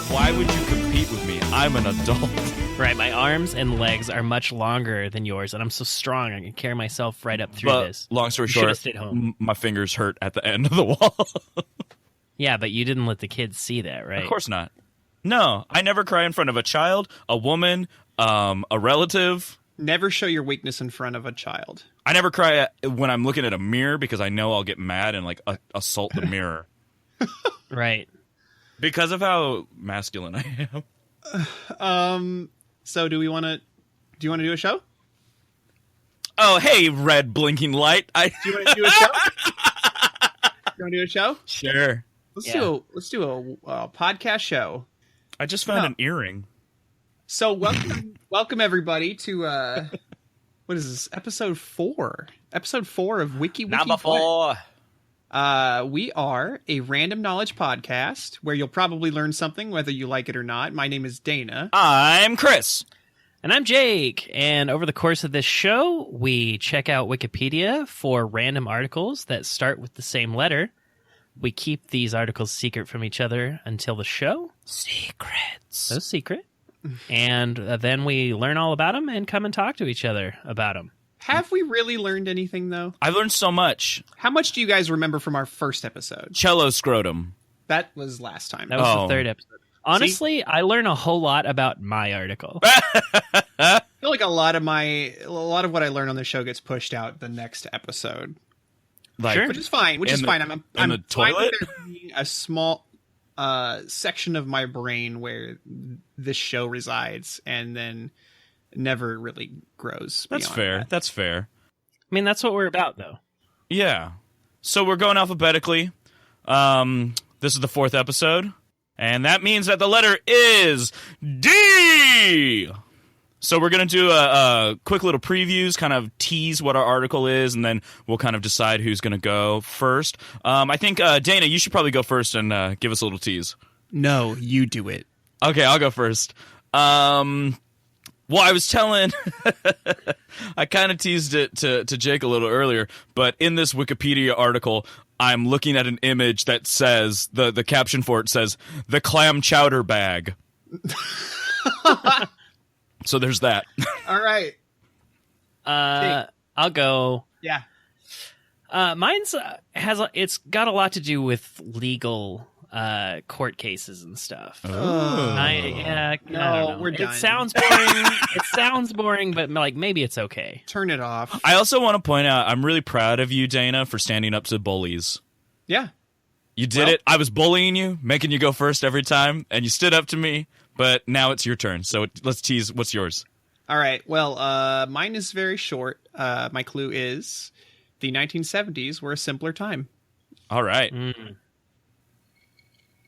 Why would you compete with me? I'm an adult. Right, my arms and legs are much longer than yours, and I'm so strong I can carry myself right up through But this. long story You short, should've stayed home. my fingers hurt at the end of the wall. Yeah, but you didn't let the kids see that, right? Of course not. No, I never cry in front of a child, a woman, a relative. Never show your weakness in front of a child. I never cry when I'm looking at a mirror because I know I'll get mad and like assault the mirror. Right. Because of how masculine I am. So do you want to do a show? Oh, hey, red blinking light. Do you want to do a show? You want to do a show? Sure. Let's do a podcast show. I just found an earring. So welcome everybody to what is this, episode 4? Episode 4 of Wiki Wiki. Number 4. We are a random knowledge podcast where you'll probably learn something whether you like it or not. My name is Dana. I'm Chris. And I'm Jake, and over the course of this show, we check out Wikipedia for random articles that start with the same letter. We keep these articles secret from each other until the show. Secrets. So secret. And then we learn all about them and come and talk to each other about them. Have we really learned anything, though? I learned so much. How much do you guys remember from our first episode? Cello scrotum. That was last time. That was the third episode. Honestly, I learn a whole lot about my article. I feel like a lot of what I learn on the show gets pushed out the next episode. Like, Sure. Which is fine. I'm in the fine toilet? with there being a small section of my brain where this show resides and then never really grows. That's beyond fair. that. That's fair. I mean, that's what we're about, though. Yeah. So we're going alphabetically. This is the 4th episode. And that means that the letter is D! So we're going to do a quick little previews, kind of tease what our article is, and then we'll kind of decide who's going to go first. I think, Dana, you should probably go first and give us a little tease. No, you do it. Okay, I'll go first. Well, I was telling, I kind of teased it to Jake a little earlier, but in this Wikipedia article, I'm looking at an image that says, the caption for it says, the clam chowder bag. So there's that. All right. I'll go. Yeah. Mine's it's got a lot to do with legal court cases and stuff. Oh. I don't know. We're done. It sounds boring. It sounds boring, but like maybe it's okay. Turn it off. I also want to point out, I'm really proud of you, Dana, for standing up to bullies. Yeah. You did it. I was bullying you, making you go first every time, and you stood up to me, but now it's your turn. So let's tease. What's yours? All right. Well, mine is very short. My clue is the 1970s were a simpler time. All right.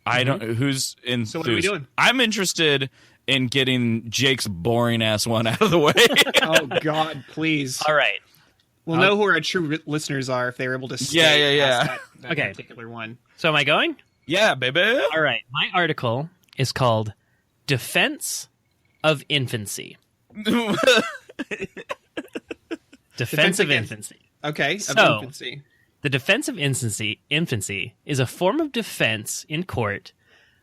I don't. Who's enthused? So what are we doing? I'm interested in getting Jake's boring ass one out of the way. Oh God, please. All right. We'll know who our true listeners are if they're able to stay Yeah. past that Okay. particular one. So am I going? Yeah, baby. All right. My article is called "Defense of Infancy." Defense of against- infancy. Okay, So- of infancy. The defense of infancy is a form of defense in court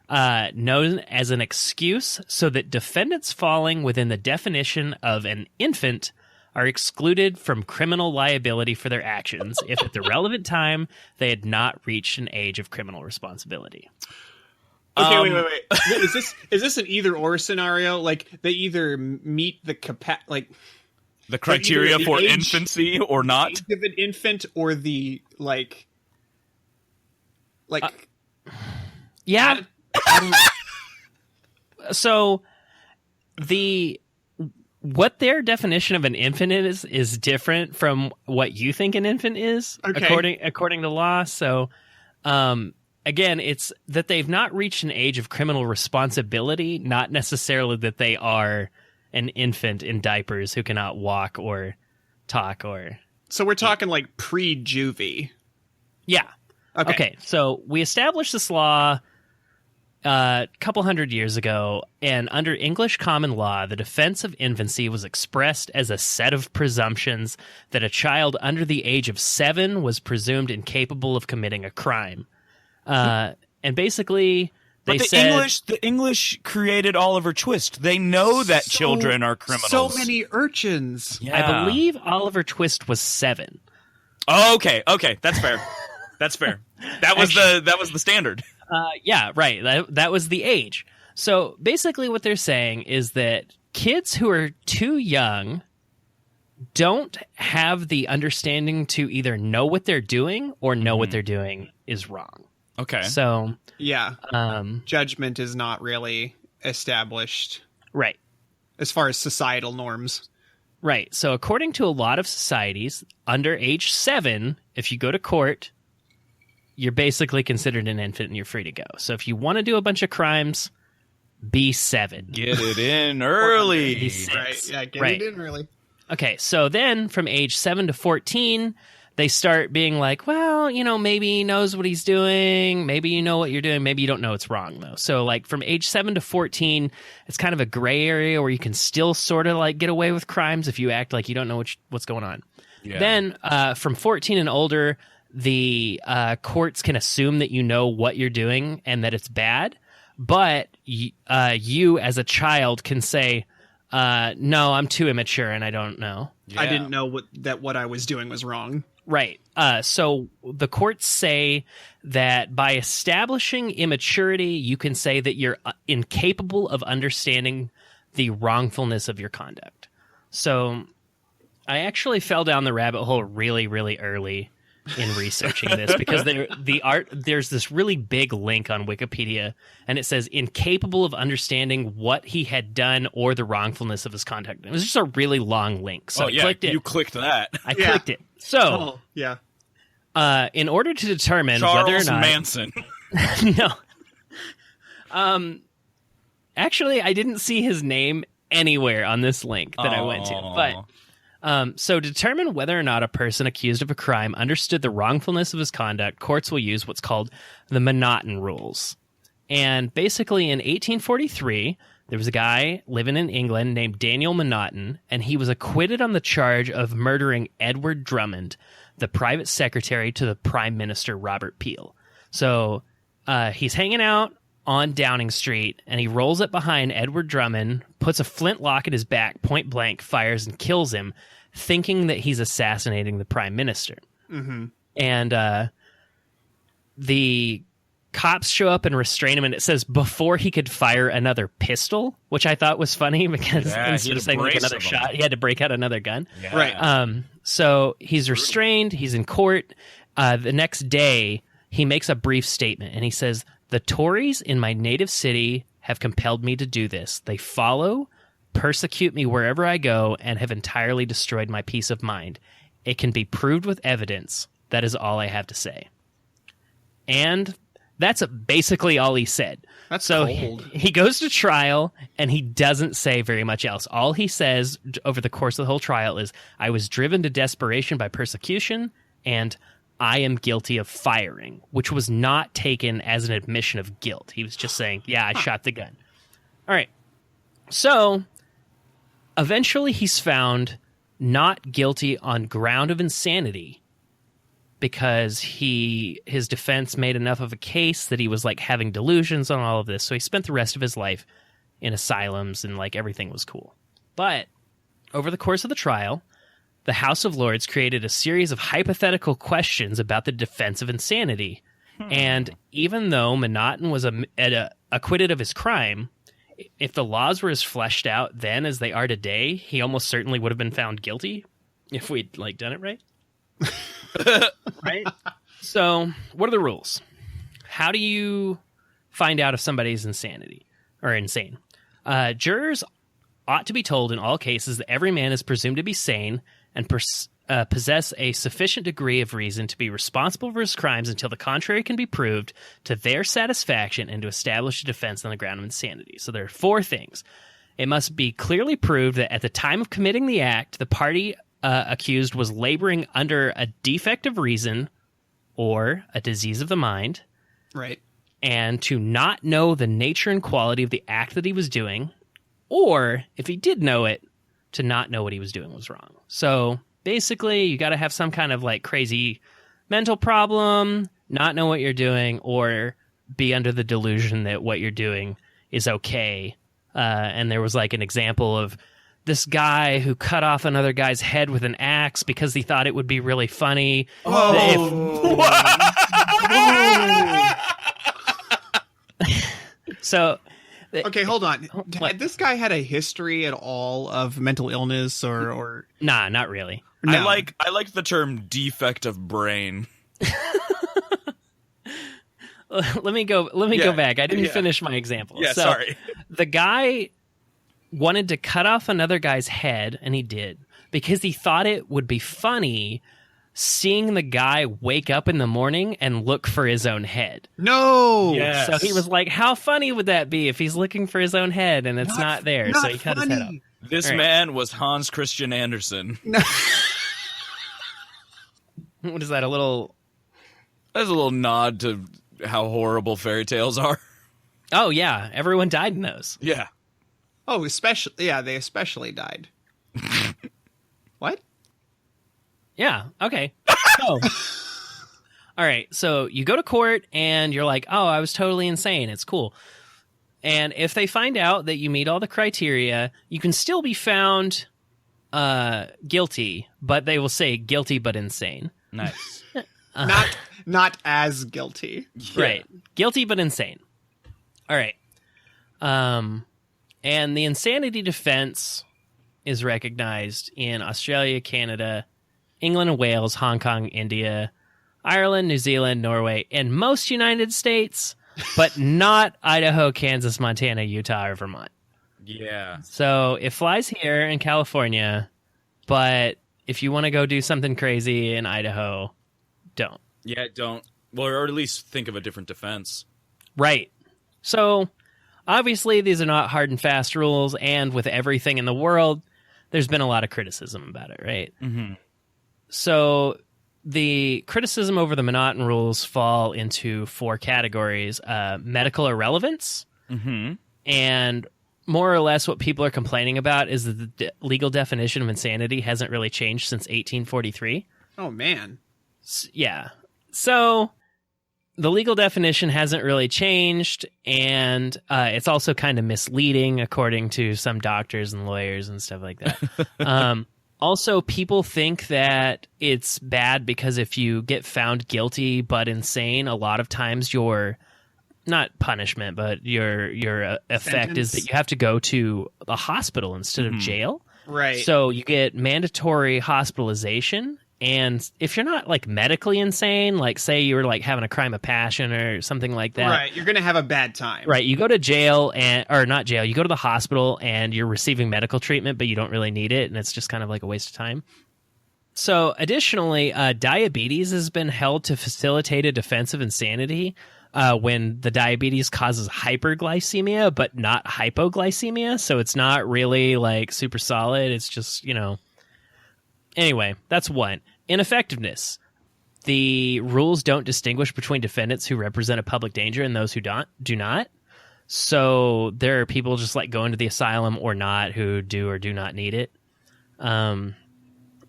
known as an excuse so that defendants falling within the definition of an infant are excluded from criminal liability for their actions if at the relevant time they had not reached an age of criminal responsibility. Okay, wait. Is this an either or scenario? Like they either meet the The criteria the for age- infancy or not? age of an infant or the like Yeah. So what their definition of an infant is different from what you think an infant is, Okay. according to law. So again, it's that they've not reached an age of criminal responsibility, not necessarily that they are an infant in diapers who cannot walk or talk or... So we're talking like pre-juvie. Yeah. Okay, so we established this law a couple hundred years ago, and under English common law, the defense of infancy was expressed as a set of presumptions that a child under the age of 7 was presumed incapable of committing a crime. And basically, they said... The English created Oliver Twist. They know that children are criminals. So many urchins. Yeah. I believe Oliver Twist was 7. Oh, okay, that's fair. That's fair. That was the standard. Yeah, right. That was the age. So basically what they're saying is that kids who are too young don't have the understanding to either know what they're doing or know what they're doing is wrong. Okay. So, yeah. Judgment is not really established. Right. As far as societal norms. Right. So according to a lot of societies, under age 7, if you go to court, you're basically considered an infant and you're free to go. So if you want to do a bunch of crimes, be 7. Get it in early. Be 6. Right. Yeah, get Right. it in early. Okay, so then from age 7 to 14, they start being like, well, maybe he knows what he's doing. Maybe you know what you're doing. Maybe you don't know it's wrong, though. So, like, from age 7 to 14, it's kind of a gray area where you can still sort of, like, get away with crimes if you act like you don't know what's going on. Yeah. Then, from 14 and older, the courts can assume that you know what you're doing and that it's bad. But you, as a child, can say, no, I'm too immature and I don't know. Yeah. I didn't know what I was doing was wrong. Right. So the courts say that by establishing immaturity, you can say that you're incapable of understanding the wrongfulness of your conduct. So I actually fell down the rabbit hole really, really early in researching this because there's this really big link on Wikipedia, and it says incapable of understanding what he had done or the wrongfulness of his conduct. It was just a really long link, so I clicked it. You clicked that. I clicked it. So, yeah. In order to determine Charles whether or not Manson. no, actually, I didn't see his name anywhere on this link that I went to, but. So to determine whether or not a person accused of a crime understood the wrongfulness of his conduct, courts will use what's called the Monotone rules. And basically in 1843, there was a guy living in England named Daniel Monotone, and he was acquitted on the charge of murdering Edward Drummond, the private secretary to the Prime Minister Robert Peel. So he's hanging out on Downing Street, and he rolls up behind Edward Drummond, puts a flintlock at his back, point blank, fires, and kills him, thinking that he's assassinating the Prime Minister. Mm-hmm. And the cops show up and restrain him, and it says before he could fire another pistol, which I thought was funny because instead of saying like another shot, he had to break out another gun. Yeah. Right. So he's restrained, he's in court. The next day, he makes a brief statement, and he says, "The Tories in my native city have compelled me to do this. They follow, persecute me wherever I go, and have entirely destroyed my peace of mind. It can be proved with evidence. That is all I have to say." And that's basically all he said. That's so cold. He goes to trial, and he doesn't say very much else. All he says over the course of the whole trial is, "I was driven to desperation by persecution, and I am guilty of firing," which was not taken as an admission of guilt. He was just saying, yeah, I shot the gun. All right. So eventually he's found not guilty on ground of insanity because his defense made enough of a case that he was like having delusions on all of this. So he spent the rest of his life in asylums and like everything was cool. But over the course of the trial, the House of Lords created a series of hypothetical questions about the defense of insanity. And even though Monotone was acquitted of his crime, if the laws were as fleshed out then as they are today, he almost certainly would have been found guilty if we'd like done it right. Right? So, what are the rules? How do you find out if somebody's insane? Jurors ought to be told in all cases that every man is presumed to be sane, and possess a sufficient degree of reason to be responsible for his crimes until the contrary can be proved to their satisfaction and to establish a defense on the ground of insanity. So there are 4 things. It must be clearly proved that at the time of committing the act, the party accused was laboring under a defect of reason or a disease of the mind. Right. And to not know the nature and quality of the act that he was doing, or if he did know it, to not know what he was doing was wrong. So basically, you got to have some kind of like crazy mental problem, not know what you're doing, or be under the delusion that what you're doing is okay. And there was like an example of this guy who cut off another guy's head with an axe because he thought it would be really funny. So, okay, hold on. Had this guy had a history at all of mental illness or? Nah, not really. No. I like the term defect of brain. Let me go back. I didn't finish my example. Yeah, so, sorry. The guy wanted to cut off another guy's head, and he did, because he thought it would be funny seeing the guy wake up in the morning and look for his own head. No. Yes. So he was like, how funny would that be if he's looking for his own head and it's not there? So he cut his head off. This man was Hans Christian Andersen. What is that, a little... That's a little nod to how horrible fairy tales are. Oh, yeah. Everyone died in those. Yeah. Oh, especially, yeah, they especially died. What? Yeah, okay. So, all right, so you go to court and you're like, oh, I was totally insane. It's cool. And if they find out that you meet all the criteria, you can still be found guilty, but they will say guilty but insane. Nice. Not as guilty. Yeah. Right. Guilty but insane. All right. And the insanity defense is recognized in Australia, Canada, England and Wales, Hong Kong, India, Ireland, New Zealand, Norway, and most United States, but not Idaho, Kansas, Montana, Utah, or Vermont. Yeah. So it flies here in California, but if you want to go do something crazy in Idaho, don't. Yeah, don't. Well, or at least think of a different defense. Right. So obviously these are not hard and fast rules, and with everything in the world, there's been a lot of criticism about it, right? Mm-hmm. So the criticism over the Monotone rules fall into 4 categories. Medical irrelevance, and more or less what people are complaining about is that the legal definition of insanity hasn't really changed since 1843. Oh, man. Yeah. So the legal definition hasn't really changed, and it's also kind of misleading according to some doctors and lawyers and stuff like that. Also, people think that it's bad because if you get found guilty but insane, a lot of times your, not punishment, but your effect is that you have to go to a hospital instead of jail. Right. So you get mandatory hospitalization. And if you're not like medically insane, like say you were like having a crime of passion or something like that. Right, you're going to have a bad time. Right, you go to jail or not jail, you go to the hospital and you're receiving medical treatment, but you don't really need it. And it's just kind of like a waste of time. So additionally, diabetes has been held to facilitate a defense of insanity when the diabetes causes hyperglycemia, but not hypoglycemia. So it's not really like super solid. It's just, Anyway, that's one. Ineffectiveness. The rules don't distinguish between defendants who represent a public danger and those who do not. So there are people just like going to the asylum or not who do or do not need it.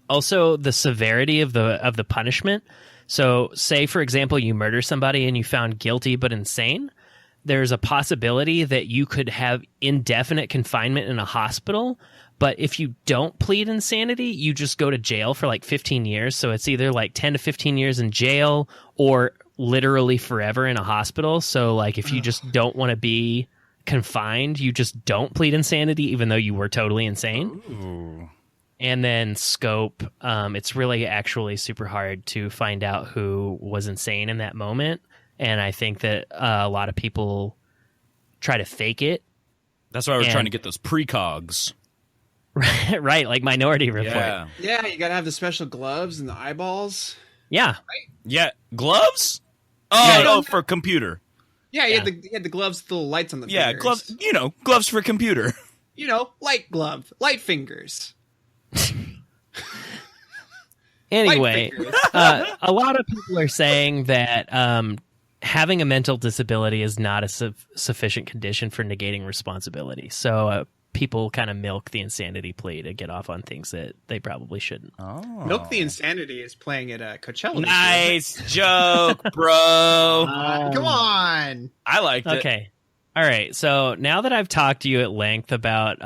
Also, the severity of the punishment. So say, for example, you murder somebody and you found guilty but insane. There's a possibility that you could have indefinite confinement in a hospital. But if you don't plead insanity, you just go to jail for like 15 years. So it's either like 10 to 15 years in jail or literally forever in a hospital. So like if you just don't want to be confined, you just don't plead insanity, even though you were totally insane. Ooh. And then scope. It's really actually super hard to find out who was insane in that moment. And I think that a lot of people try to fake it. That's why we're trying to get those precogs. Right, like Minority Report. Yeah. Yeah, you gotta have the special gloves and the eyeballs. Yeah. Yeah. Gloves? Oh, Yeah. no, for computer. Yeah, Yeah. you had the gloves with the little lights on the Yeah, fingers. gloves. Gloves for computer. Light glove, light fingers. Anyway, Light fingers. a lot of people are saying that having a mental disability is not a sufficient condition for negating responsibility. So people kind of milk the insanity plea to get off on things that they probably shouldn't. Oh. Milk the Insanity is playing at Coachella. this year. Nice joke, bro. Come on. I liked it. Okay. All right. So now that I've talked to you at length about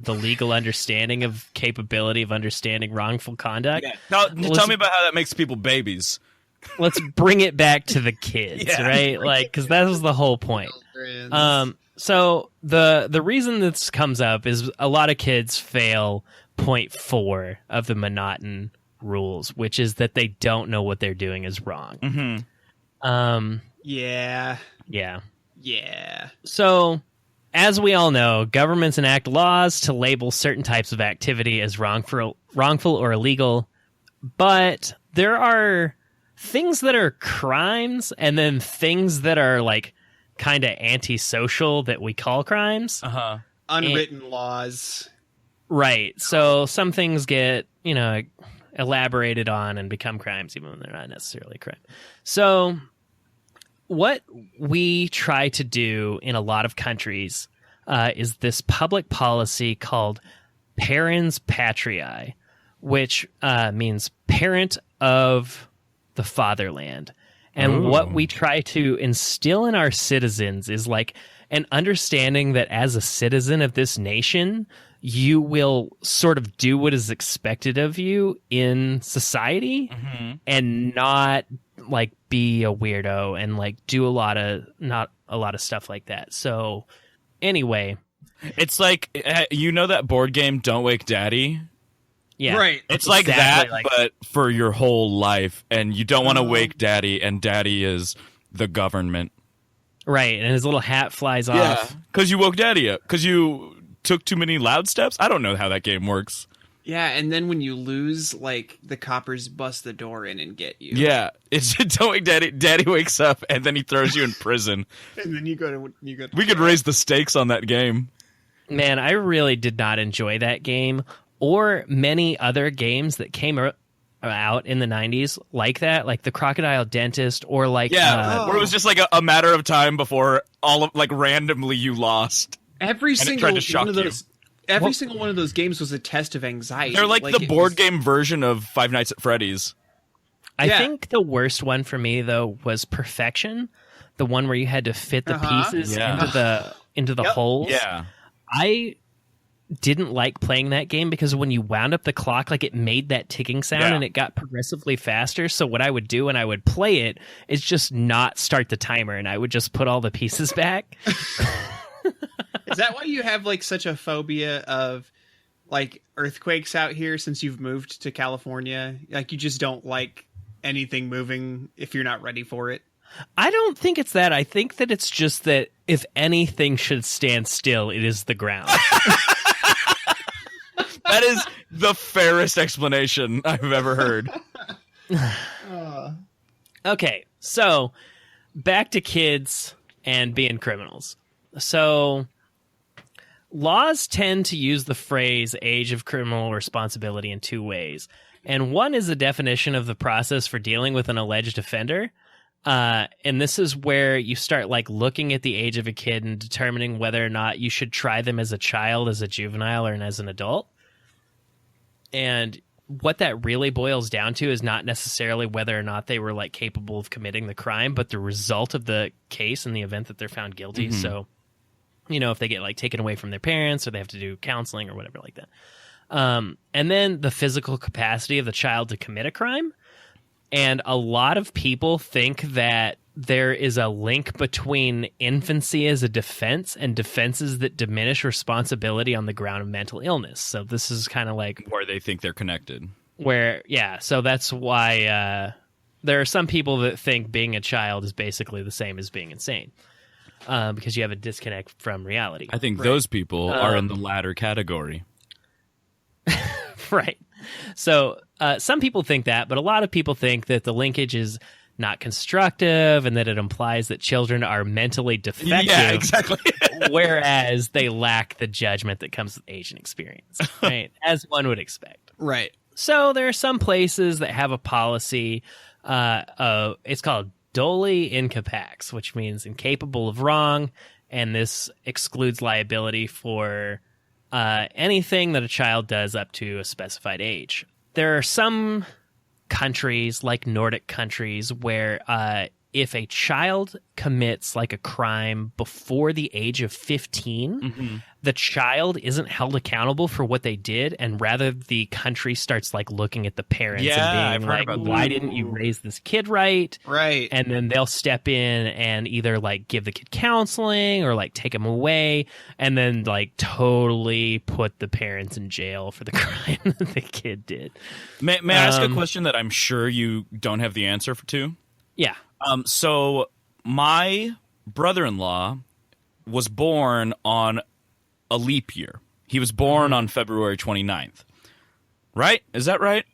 the legal understanding of capability of understanding wrongful conduct, Yeah. Tell me about how that makes people babies. let's bring it back to the kids, Yeah. right? Like, because that was the whole point. So the reason this comes up is a lot of kids fail point 4 of the Monoton rules, which is that they don't know what they're doing is wrong. Mm-hmm. Yeah. Yeah. So, as we all know, governments enact laws to label certain types of activity as wrongful or illegal, but there are things that are crimes and then things that are like kind of antisocial that we call crimes. Uh-huh. Unwritten laws. Right. So some things get, elaborated on and become crimes even when they're not necessarily a crime. So what we try to do in a lot of countries is this public policy called parens patriae, which means parent of the fatherland. And what we try to instill in our citizens is like an understanding that as a citizen of this nation, you will sort of do what is expected of you in society and not like be a weirdo and like do not a lot of stuff like that. So anyway, It's like, that board game, Don't Wake Daddy? yeah, Right. It's like exactly that, like but for your whole life, and you don't want to wake Daddy, and Daddy is the government. right. And his little hat flies off. Because you woke Daddy up. Because you took too many loud steps? I don't know how that game works. Yeah, and then when you lose, like, the coppers bust the door in and get you. Yeah, it's Don't Wake Daddy. Daddy wakes up, and then he throws you in prison. And then you go to We could raise the stakes on that game. Man, I really did not enjoy that game or many other games that came out in the 90s like that, like the Crocodile Dentist or like where it was just like a matter of time before randomly you lost. Every it single tried to shock one of those. Every single one of those games was a test of anxiety. They're like the it board was- game version of Five Nights at Freddy's. I Yeah. think the worst one for me though was Perfection, the one where you had to fit the pieces Yeah. into the Yep. holes. Yeah. I didn't like playing that game because when you wound up the clock, like it made that ticking sound Yeah. and it got progressively faster. So what I would do when I would play it is just not start the timer and I would just put all the pieces back. Is that why you have like such a phobia of like earthquakes out here since you've moved to California? Like you just don't like anything moving if you're not ready for it. I don't think it's that. I think that it's just that if anything should stand still, it is the ground. That is the fairest explanation I've ever heard. Okay, so back to kids and being criminals. So laws tend to use the phrase age of criminal responsibility in two ways. And one is a definition of the process for dealing with an alleged offender. And this is where you start like looking at the age of a kid and determining whether or not you should try them as a child, as a juvenile, or as an adult. And what that really boils down to is not necessarily whether or not they were like capable of committing the crime, but the result of the case in the event that they're found guilty. Mm-hmm. So, if they get like taken away from their parents or they have to do counseling or whatever like that. And then the physical capacity of the child to commit a crime. And a lot of people think that there is a link between infancy as a defense and defenses that diminish responsibility on the ground of mental illness. So this is kind of like Where they think they're connected. so that's why there are some people that think being a child is basically the same as being insane because you have a disconnect from reality. I think those people are in the latter category. Right. So some people think that, but a lot of people think that the linkage is not constructive and that it implies that children are mentally defective. Yeah, exactly. Whereas they lack the judgment that comes with age and experience, right? As one would expect. Right. So there are some places that have a policy. It's called doli incapax, which means incapable of wrong, and this excludes liability for anything that a child does up to a specified age. There are some countries, like Nordic countries, where if a child commits like a crime before the age of 15, the child isn't held accountable for what they did, and rather the country starts like looking at the parents and being like, why didn't you raise this kid right? Right. And then they'll step in and either like give the kid counseling or like take him away, and then like totally put the parents in jail for the crime that the kid did. May I ask a question that I'm sure you don't have the answer to? Yeah. So my brother-in-law was born on a leap year. He was born on February 29th. Right? Is that right?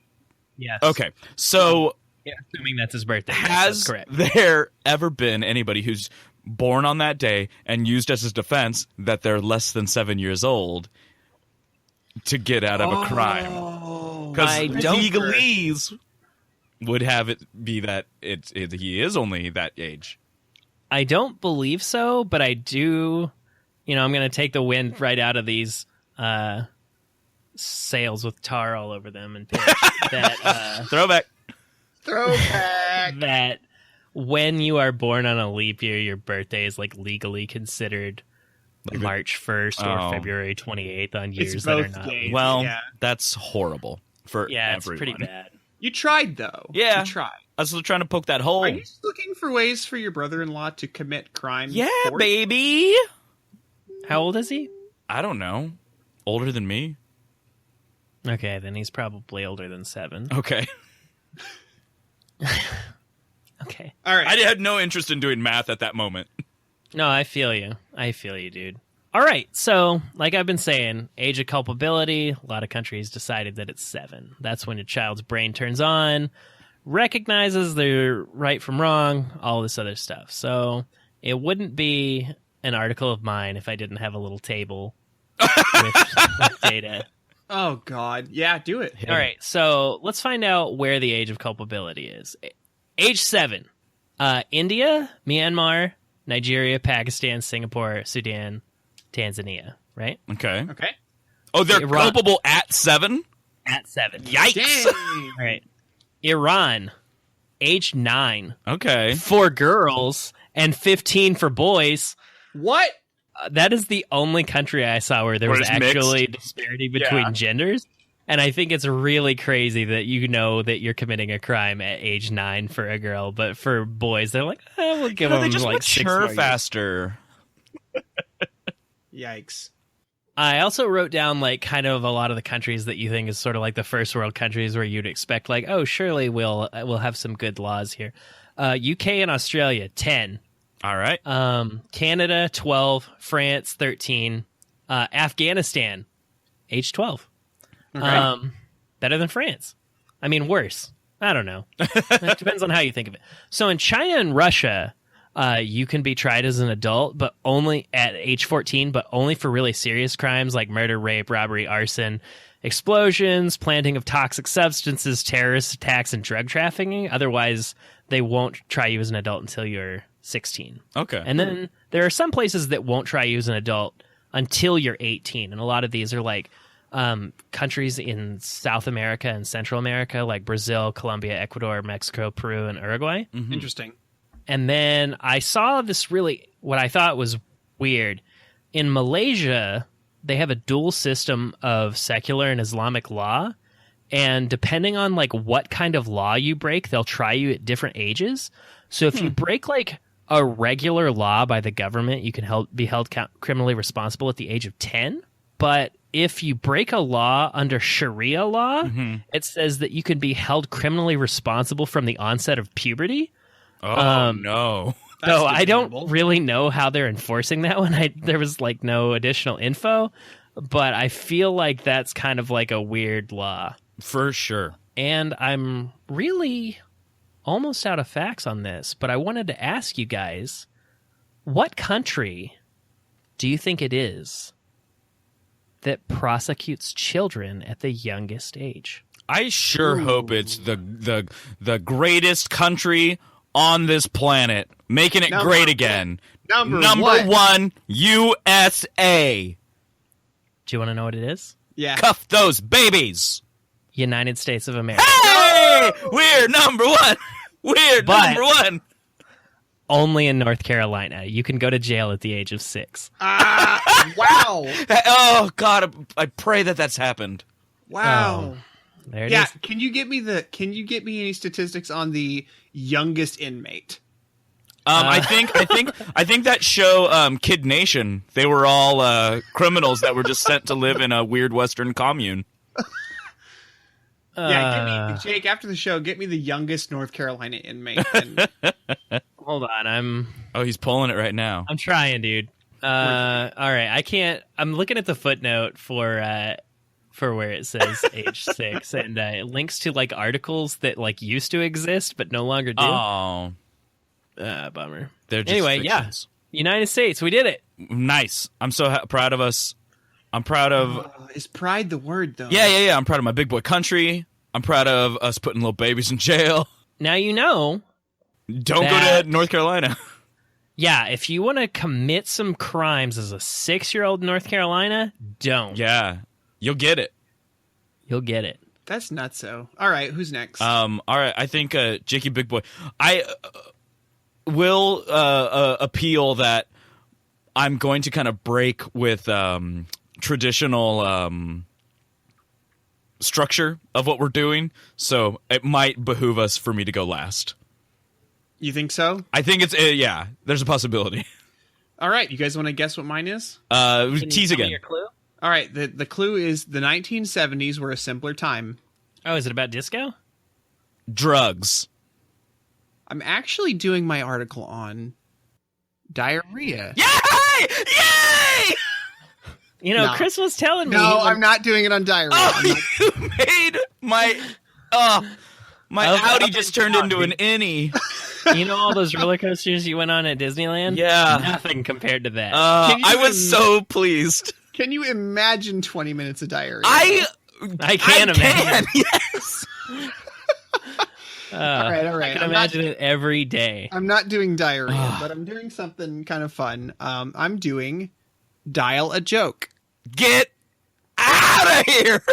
Yes. Okay. So Yeah, assuming that's his birthday. Yes, has that's correct. there ever been anybody who's born on that day and used as his defense that they're less than 7 years old to get out of a crime? Because legalese would have it be that he is only that age. I don't believe so, but I do. I'm going to take the wind right out of these sails with tar all over them and pitch that Throwback. that when you are born on a leap year, your birthday is like legally considered March 1st or February 28th on years that are not. Days. Well, that's horrible for everyone. It's pretty bad. You tried, though. Yeah. You tried. I was trying to poke that hole. Are you looking for ways for your brother-in-law to commit crime? Yeah, baby. How old is he? I don't know. Older than me? Okay, then he's probably older than 7. Okay. Okay. All right. I had no interest in doing math at that moment. No, I feel you. I feel you, dude. All right, so like I've been saying, age of culpability, a lot of countries decided that it's 7. That's when a child's brain turns on, recognizes their right from wrong, all this other stuff. So it wouldn't be an article of mine if I didn't have a little table with data. Oh, God. Yeah, do it. All right, so let's find out where the age of culpability is. Age 7, India, Myanmar, Nigeria, Pakistan, Singapore, Sudan, Tanzania, right? Okay. Okay. Oh, they're Iran. culpable at 7? At 7. Yikes. Dang. All right. Iran, age 9. Okay. For girls and 15 for boys. What? That is the only country I saw where there Where was it's actually mixed? disparity between genders. And I think it's really crazy that you know that you're committing a crime at age 9 for a girl, but for boys, they're like, we'll give them They just like 6 mature more years. faster. Yikes. I also wrote down like kind of a lot of the countries that you think is sort of like the first world countries where you'd expect like, oh, surely we'll have some good laws here. UK and Australia, 10. All right. Canada, 12. France, 13. Afghanistan, age 12. Okay. Better than France. I mean, worse. I don't know. It depends on how you think of it. So in China and Russia, you can be tried as an adult, but only at age 14, but only for really serious crimes like murder, rape, robbery, arson, explosions, planting of toxic substances, terrorist attacks, and drug trafficking. Otherwise, they won't try you as an adult until you're 16. Okay. And then there are some places that won't try you as an adult until you're 18. And a lot of these are like countries in South America and Central America, like Brazil, Colombia, Ecuador, Mexico, Peru, and Uruguay. Mm-hmm. Interesting. And then I saw this really, what I thought was weird. In Malaysia, they have a dual system of secular and Islamic law. And depending on like what kind of law you break, they'll try you at different ages. So if you break like a regular law by the government, you can be held criminally responsible at the age of 10. But if you break a law under Sharia law, it says that you can be held criminally responsible from the onset of puberty. Oh, no. So I debatable. don't really know how they're enforcing that one. There was like no additional info. but I feel like that's kind of like a weird law. For sure. And I'm really almost out of facts on this, but I wanted to ask you guys, what country do you think it is that prosecutes children at the youngest age? I sure hope it's the greatest country on this planet, making it great again. Number one, USA. Do you want to know what it is? Yeah. Cuff those babies. United States of America. Hey! We're number one. We're number one. Only in North Carolina. You can go to jail at the age of 6. Wow. Oh, God. I pray that that's happened. Wow. There it is. Can you get me any statistics on the youngest inmate? I think that show, Kid Nation, they were all criminals that were just sent to live in a weird Western commune. Jake, after the show, get me the youngest North Carolina inmate. Hold on, Oh, he's pulling it right now. I'm trying, dude. All right, I can't. I'm looking at the footnote for where it says age 6, and it links to like articles that like used to exist but no longer do. Oh, bummer. they're just Anyway, fictions. yeah, United States, we did it. Nice. I'm so proud of us. I'm proud of. Is pride the word though? Yeah. I'm proud of my big boy country. I'm proud of us putting little babies in jail. Now you know. Don't go to North Carolina. Yeah, if you want to commit some crimes as a 6-year-old in North Carolina, don't. Yeah, you'll get it. You'll get it. That's nutso. All right, who's next? All right, I think Jakey Big Boy. I will appeal that I'm going to kind of break with traditional structure of what we're doing, so it might behoove us for me to go last. You think so? I think it's yeah. There's a possibility. All right, you guys want to guess what mine is? Tease again. Your clue? All right, the clue is the 1970s were a simpler time. Oh, is it about disco? Drugs. I'm actually doing my article on diarrhea. Yay! Yay! You know, No. Chris was telling me. No, I'm not doing it on diarrhea. Oh, you made my Audi just turned into an innie. You know all those roller coasters you went on at Disneyland? Yeah. Nothing compared to that. I was so pleased. Can you imagine 20 minutes of diarrhea? I can imagine. Yes. All right. I can imagine it every day. I'm not doing diarrhea, but I'm doing something kind of fun. I'm doing dial a joke. Get out of here.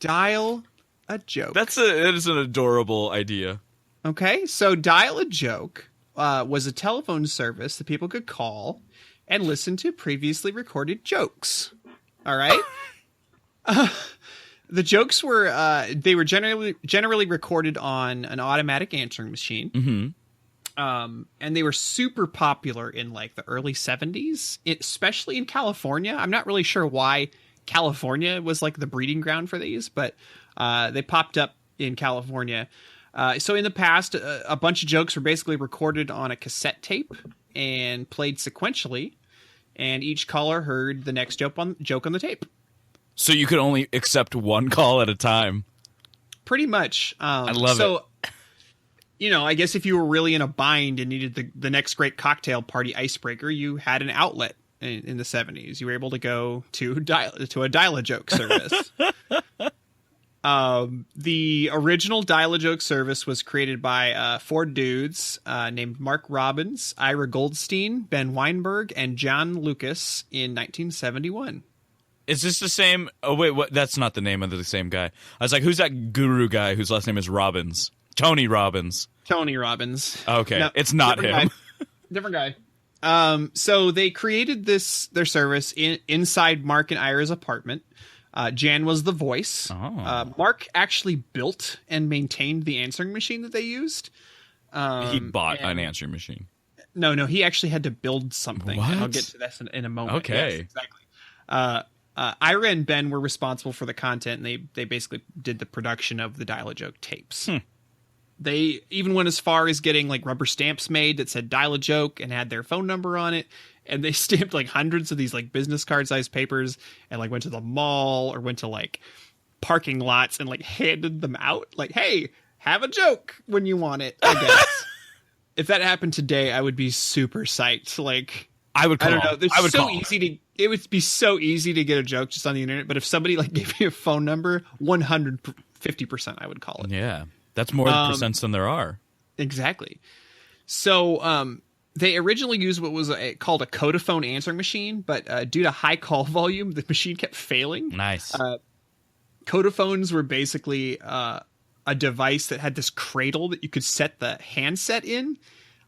Dial a joke. It is an adorable idea. Okay, so dial a joke was a telephone service that people could call and listen to previously recorded jokes. All right. The jokes were they were generally recorded on an automatic answering machine. Mm-hmm. And they were super popular in like the early 70s, especially in California. I'm not really sure why California was like the breeding ground for these, but they popped up in California. So in the past, a bunch of jokes were basically recorded on a cassette tape and played sequentially, and each caller heard the next joke on the tape. So you could only accept one call at a time. Pretty much. I love it. You know, I guess if you were really in a bind and needed the next great cocktail party icebreaker, you had an outlet in the 70s. You were able to go to a dial-a-joke service. The original dial-a-joke service was created by 4 dudes named Mark Robbins, Ira Goldstein, Ben Weinberg, and John Lucas in 1971. Is this the same? Oh, wait, what? That's not the name of the same guy. I was like, who's that guru guy whose last name is Robbins? Tony Robbins. Tony Robbins. Okay, No, it's not him. Different guy. So they created their service inside Mark and Ira's apartment. Jan was the voice. Oh. Mark actually built and maintained the answering machine that they used. He bought an answering machine. No, he actually had to build something. What? And I'll get to this in a moment. Okay. Yes, exactly. Ira and Ben were responsible for the content, and they basically did the production of the Dial-A-Joke tapes. They even went as far as getting like rubber stamps made that said dial a joke and had their phone number on it. And they stamped like hundreds of these like business card sized papers and like went to the mall or went to like parking lots and like handed them out like, hey, have a joke when you want it, I guess. If that happened today, I would be super psyched. Like, I would call. I don't know. It's I would so call. easy to. It would be so easy to get a joke just on the internet. But if somebody like gave me a phone number, 150%, I would call it. Yeah, that's more percents than there are. Exactly. So they originally used what was called a Codaphone answering machine, but due to high call volume, the machine kept failing. Nice. Codaphones were basically a device that had this cradle that you could set the handset in.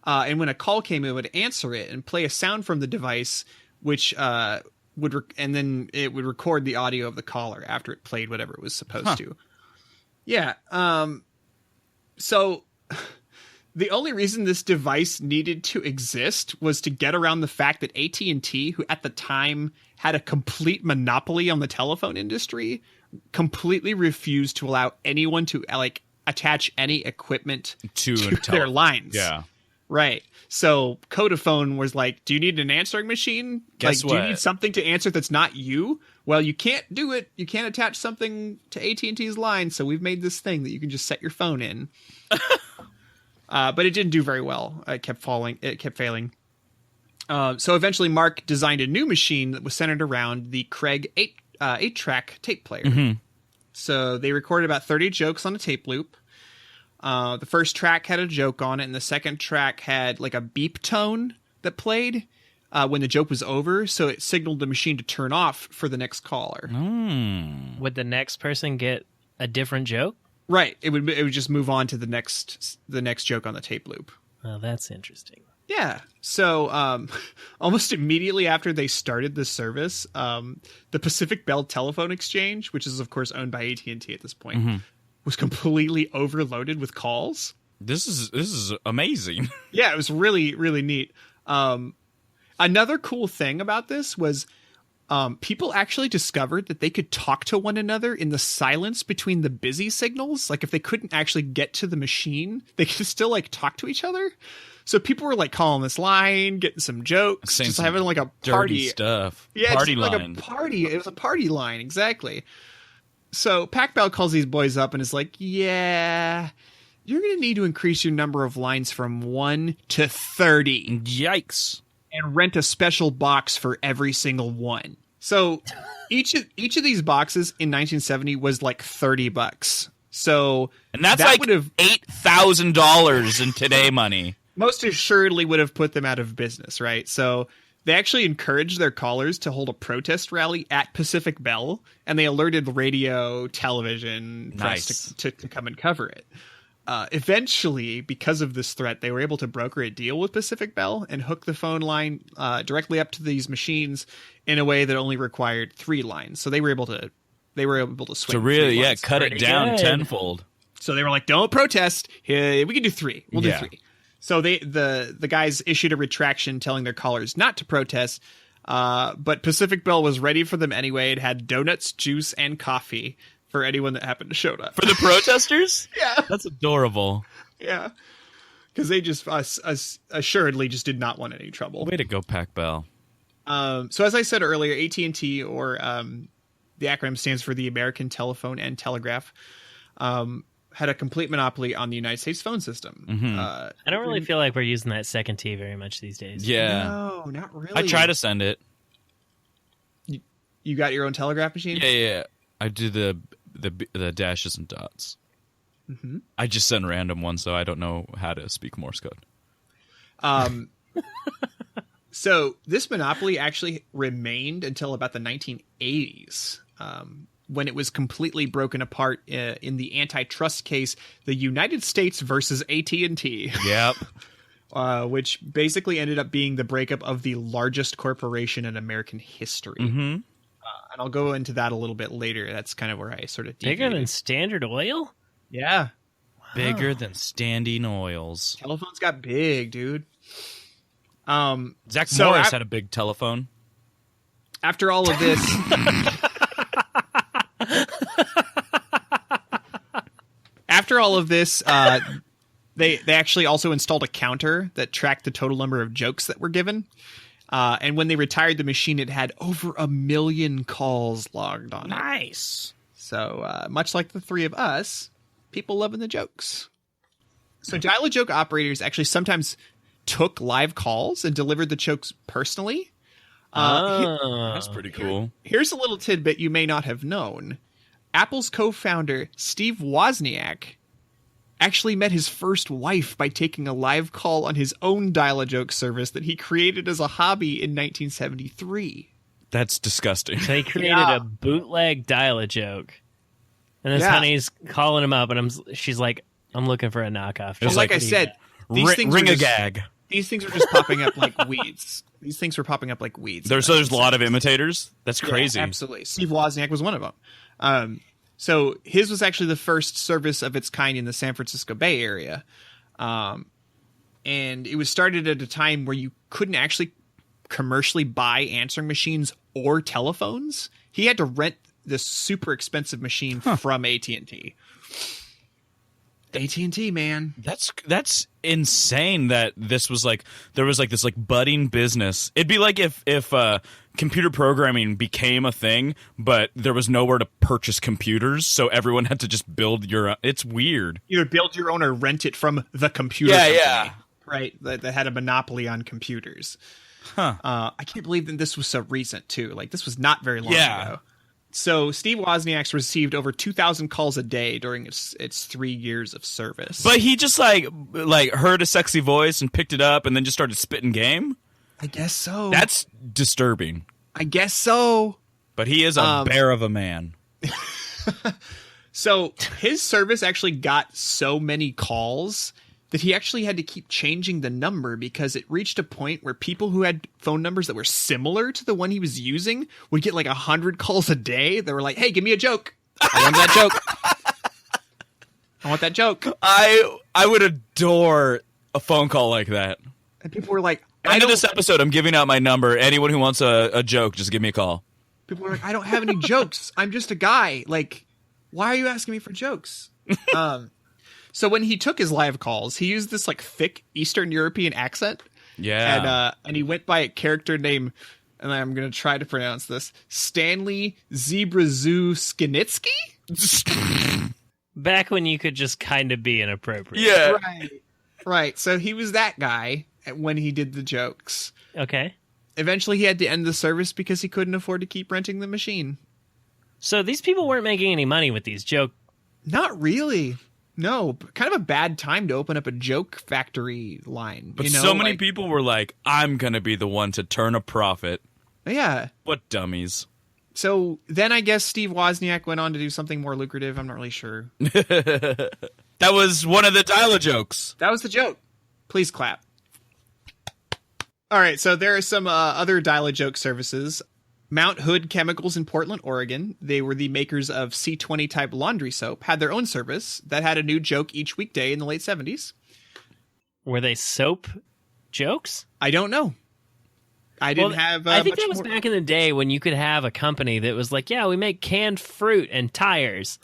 And when a call came, it would answer it and play a sound from the device, which and then it would record the audio of the caller after it played whatever it was supposed to. Yeah. So the only reason this device needed to exist was to get around the fact that AT&T, who at the time had a complete monopoly on the telephone industry, completely refused to allow anyone to like attach any equipment to their lines. Yeah. Right. So Codaphone was like, do you need an answering machine? Guess Do you what? need something to answer that's not you? Well, you can't do it. You can't attach something to AT&T's line. So we've made this thing that you can just set your phone in. But it didn't do very well. It kept falling. It kept failing. So eventually Mark designed a new machine that was centered around the Craig 8-track tape player. Mm-hmm. So they recorded about 30 jokes on a tape loop. The first track had a joke on it, and the second track had like a beep tone that played when the joke was over, so it signaled the machine to turn off for the next caller. Would the next person get a different joke? Right. It would just move on to the next joke on the tape loop. Oh, that's interesting. Yeah. So almost immediately after they started this service, the Pacific Bell Telephone Exchange, which is of course owned by AT&T at this point, was completely overloaded with calls. This is amazing. Yeah, it was really, really neat. Another cool thing about this was people actually discovered that they could talk to one another in the silence between the busy signals. Like if they couldn't actually get to the machine, they could still like talk to each other. So people were like calling this line, getting some jokes, Saying just some having like a dirty party stuff. Yeah, Party just like line. a party. It was a party line, exactly. So Pac Bell calls these boys up and is like, yeah, you're going to need to increase your number of lines from 1 to 30 Yikes. and rent a special box for every single one. So each of these boxes in 1970 was like $30. So And that's that like would have $8,000 in today money. most assuredly would have put them out of business, right? So they actually encouraged their callers to hold a protest rally at Pacific Bell, and they alerted radio, television, press to come and cover it. Eventually, because of this threat, they were able to broker a deal with Pacific Bell and hook the phone line directly up to these machines in a way that only required 3 lines. So they were able to swing. To really, 3 lines. cut it down good. tenfold. So they were like, "Don't protest. Here, we can do 3. We'll do 3." So the guys issued a retraction telling their callers not to protest, but Pacific Bell was ready for them anyway. It had donuts, juice, and coffee for anyone that happened to show up. For the protesters? Yeah. That's adorable. Yeah. Because they just assuredly just did not want any trouble. Way to go, Pac Bell. So as I said earlier, AT&T, or the acronym stands for the American Telephone and Telegraph, had a complete monopoly on the United States phone system. I don't really feel like we're using that second T very much these days. Yeah. No, not really. I try to send it. You got your own telegraph machine? Yeah. I do the dashes and dots. I just send random ones, so I don't know how to speak Morse code. So this monopoly actually remained until about the 1980s, when it was completely broken apart in the antitrust case, the United States versus AT&T. Yep. Which basically ended up being the breakup of the largest corporation in American history. And I'll go into that a little bit later. That's kind of where I sort of Bigger than Standard Oil? Yeah. Bigger than Standing Oils. Telephones got big, dude. Zach So Morris had a big telephone. After all of this... After all of this, They actually also installed a counter that tracked the total number of jokes that were given. And when they retired the machine, it had over 1 million calls logged on it. Nice. So much like the three of us, people loving the jokes. So dial-a-joke operators actually sometimes took live calls and delivered the jokes personally. That's pretty cool. Here's a little tidbit you may not have known. Apple's co-founder, Steve Wozniak, actually met his first wife by taking a live call on his own dial-a-joke service that he created as a hobby in 1973. That's disgusting. So he created a bootleg dial-a-joke. And this Yeah. honey's calling him up, and she's like, I'm looking for a knockoff. And like I said, these things Ring are a just, gag. These things are just popping up like weeds. These things were popping up like weeds. There's a lot of imitators. That's crazy. Yeah, absolutely. Steve Wozniak was one of them. So his was actually the first service of its kind in the San Francisco Bay Area. And it was started at a time where you couldn't actually commercially buy answering machines or telephones. He had to rent this super expensive machine from AT&T. AT&T, man. That's insane that this was like there was like this like budding business. It'd be like if computer programming became a thing, but there was nowhere to purchase computers, so everyone had to just build your own. It's weird. Either build your own or rent it from the computer company. Right, that had a monopoly on computers. I can't believe that this was so recent, too. Like, this was not very long ago. So Steve Wozniak's received over 2,000 calls a day during its 3 years of service. But he just like heard a sexy voice and picked it up and then just started spitting game? I guess so. That's disturbing. I guess so. But he is a bear of a man. So his service actually got so many calls that he actually had to keep changing the number because it reached a point where people who had phone numbers that were similar to the one he was using would get like 100 calls a day. They were like, hey, give me a joke. I want that joke. I want that joke. I would adore a phone call like that. And people were like, End of this episode, I'm giving out my number. Anyone who wants a joke, just give me a call. People were like, I don't have any jokes. I'm just a guy. Like, why are you asking me for jokes? So when he took his live calls, he used this like thick Eastern European accent. Yeah. And he went by a character named, and I'm going to try to pronounce this, Stanley Zebrazoo Skinitsky? Back when you could just kind of be inappropriate. Yeah. Right. So he was that guy when he did the jokes. Okay. Eventually he had to end the service because he couldn't afford to keep renting the machine. So these people weren't making any money with these jokes. Not really. No, kind of a bad time to open up a joke factory line. But so many people were like, I'm going to be the one to turn a profit. Yeah. What dummies. So then I guess Steve Wozniak went on to do something more lucrative. I'm not really sure. That was one of the dial-a-jokes. That was the joke. Please clap. All right, so there are some other dial-a-joke services. Mount Hood Chemicals in Portland, Oregon. They were the makers of C20 type laundry soap, had their own service that had a new joke each weekday in the late 70s. Were they soap jokes? I don't know. I didn't have I think much that was more. back in the day when you could have a company that was like, yeah, we make canned fruit and tires.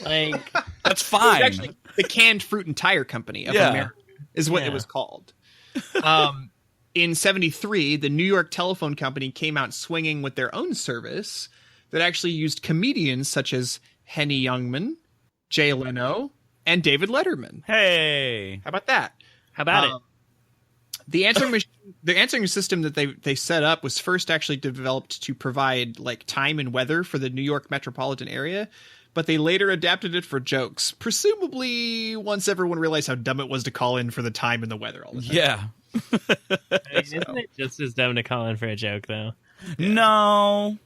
Like, that's It fine. was actually the Canned Fruit and Tire Company of America is what it was called. In 73, the New York Telephone Company came out swinging with their own service that actually used comedians such as Henny Youngman, Jay Leno, and David Letterman. Hey. How about that? how about it? The answering system that they set up was first actually developed to provide like time and weather for the New York metropolitan area, but they later adapted it for jokes, presumably once everyone realized how dumb it was to call in for the time and the weather all the time. Yeah. Isn't it just as dumb to call in for a joke, though? No.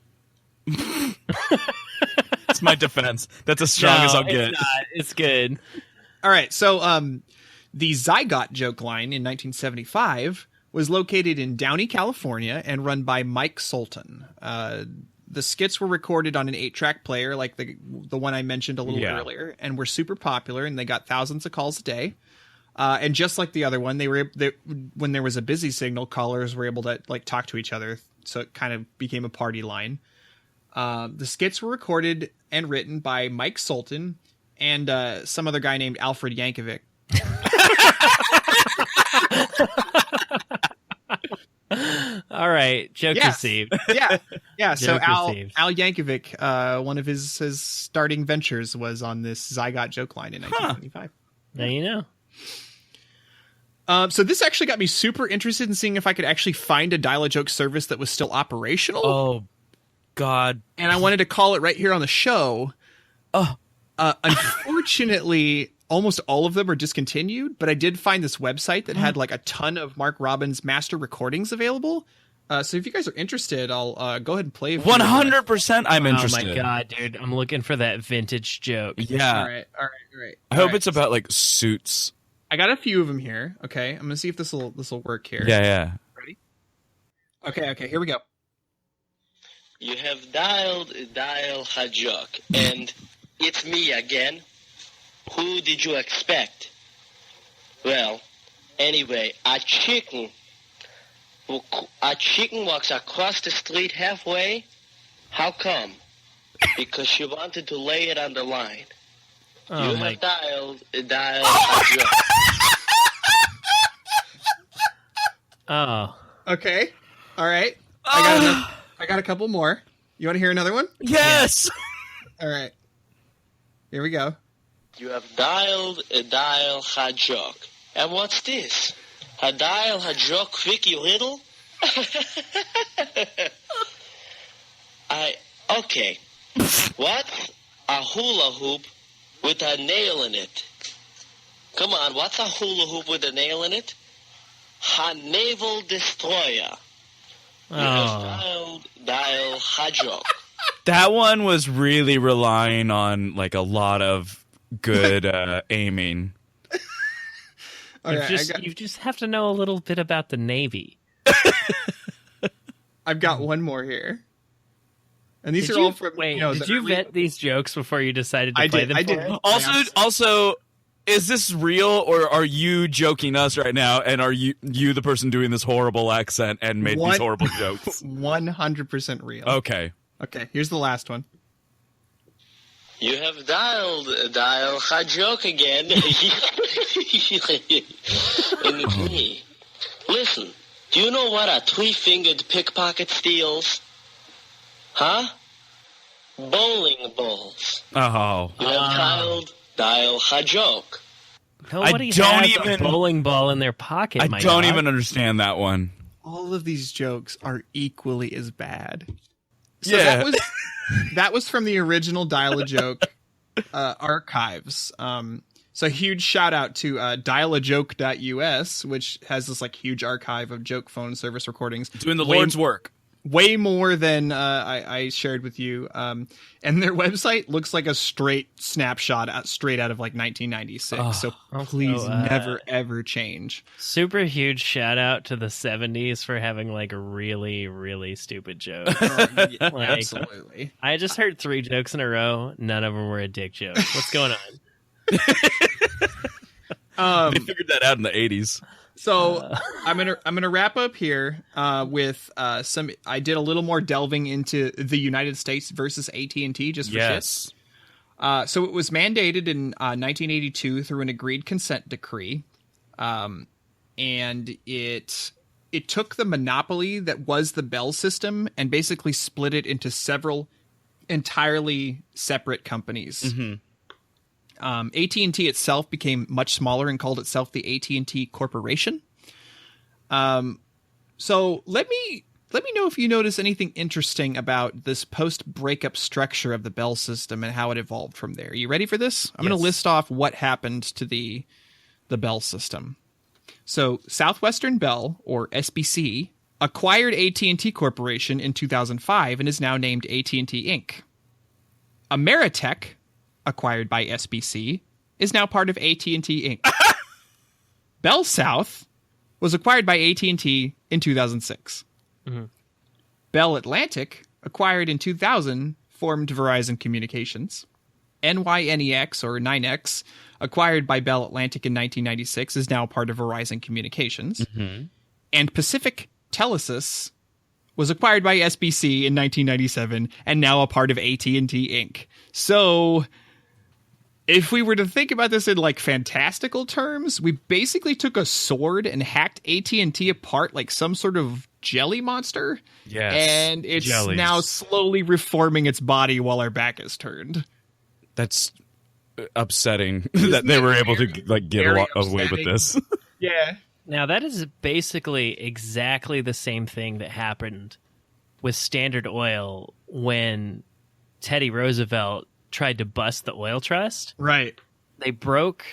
It's my defense. That's as strong as I'll get. It's not. It's good. All right, so the Zygot joke line in 1975 was located in Downey, California, and run by Mike Sultan. The skits were recorded on an 8-track player, like the one I mentioned a little earlier, and were super popular, and they got thousands of calls a day. And just like the other one, when there was a busy signal, callers were able to like talk to each other, so it kind of became a party line. The skits were recorded and written by Mike Sultan and some other guy named Alfred Yankovic. All right, joke Yes. received. Yeah. So Joke Al received. Yankovic, one of his starting ventures was on this Zygot joke line in 1925. Now you know. So this actually got me super interested in seeing if I could actually find a dial-a-joke service that was still operational. Oh, God. And I wanted to call it right here on the show. Unfortunately, almost all of them are discontinued, but I did find this website that had like a ton of Mark Robbins master recordings available. So if you guys are interested, I'll go ahead and play. 100% I'm interested. Oh my god, dude! I'm looking for that vintage joke. Yeah. All right. I hope it's about like suits. I got a few of them here. Okay, I'm gonna see if this will work here. Yeah. Ready? Okay. Here we go. You have dialed Dial Hajuk, and it's me again. Who did you expect? Well, anyway, a chicken walks across the street halfway. How come? Because she wanted to lay it on the line. Oh You my! have dialed Hajuk. Oh, Okay. All right. I got a couple more. You want to hear another one? Yes. All right. Here we go. You have dialed Dial Hajuk. And what's this? A Dial Hajuk Wiki Riddle? Okay. What's a hula hoop with a nail in it? Come on, what's a hula hoop with a nail in it? A naval destroyer. You have dial Hajuk. That one was really relying on like a lot of good aiming. All right, you just have to know a little bit about the Navy. I've got one more here. And these Did are you, all from wait, the did you early- vet these jokes before you decided to I play did, them? I for did. us? Also, is this real or are you joking us right now? And are you the person doing this horrible accent and made What? these horrible jokes? 100% real. Okay. Okay, here's the last one. You have dial Hajuk again. And it's me. Listen, do you know what a three-fingered pickpocket steals? Huh? Bowling balls. Oh. You have dial Hajuk. Nobody don't has even- a bowling ball in their pocket. I my don't dog. even understand that one. All of these jokes are equally as bad. So Yeah. that was from the original Dial-A-Joke archives. So huge shout out to dialajoke.us, which has this like huge archive of joke phone service recordings. Doing the Way- Lord's work. Way more than I shared with you. And their website looks like a straight snapshot straight out of like 1996. So please never, ever change. Super huge shout out to the 70s for having like really, really stupid jokes. Yeah, Like- absolutely. I just heard 3 jokes in a row. None of them were a dick joke. What's going on? They figured that out in the 80s. So I'm gonna wrap up here with some. I did a little more delving into the United States versus AT&T just for shits. So it was mandated in 1982 through an agreed consent decree, and it took the monopoly that was the Bell system and basically split it into several entirely separate companies. AT&T itself became much smaller and called itself the AT&T Corporation. So let me know if you notice anything interesting about this post-breakup structure of the Bell system and how it evolved from there. You ready for this? I'm going to list off what happened to the Bell system. So Southwestern Bell, or SBC, acquired AT&T Corporation in 2005 and is now named AT&T Inc. Ameritech, acquired by SBC, is now part of AT&T Inc. Bell South was acquired by AT&T in 2006. Bell Atlantic, acquired in 2000, formed Verizon Communications. NYNEX, or 9X, acquired by Bell Atlantic in 1996, is now part of Verizon Communications. And Pacific Telesis was acquired by SBC in 1997 and now a part of AT&T Inc. So if we were to think about this in like fantastical terms, we basically took a sword and hacked AT&T apart like some sort of jelly monster. Yes. And it's Jellies. now slowly reforming its body while our back is turned. That's upsetting that they were able to like get very away with upsetting? this. Yeah. Now, that is basically exactly the same thing that happened with Standard Oil when Teddy Roosevelt tried to bust the oil trust. Right. They broke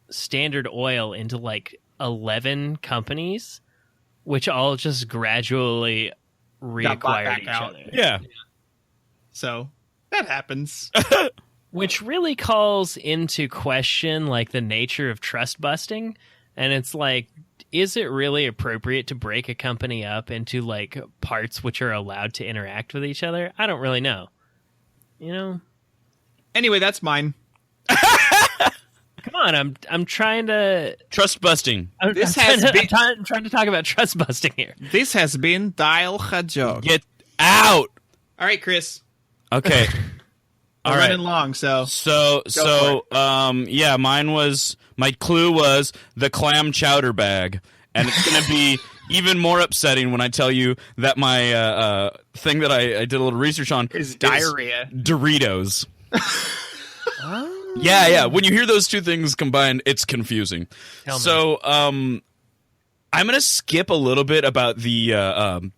Standard Oil into like 11 companies, which all just gradually Got bought reacquired back each out. other. Yeah. So that happens. Which really calls into question like the nature of trust busting. And it's like, is it really appropriate to break a company up into like parts which are allowed to interact with each other? I don't really know. You know? Anyway, that's mine. Come on, I'm trying to Trust busting. I'm trying to talk about trust busting here. This has been Dial Joke. Get out. All right, Chris. Okay. We're All right. running long, so Yeah, my clue was the clam chowder bag, and it's going to be even more upsetting when I tell you that my thing that I did a little research on is diarrhea. Doritos. Yeah. When you hear those two things combined, it's confusing. Tell me. So, I'm going to skip a little bit about the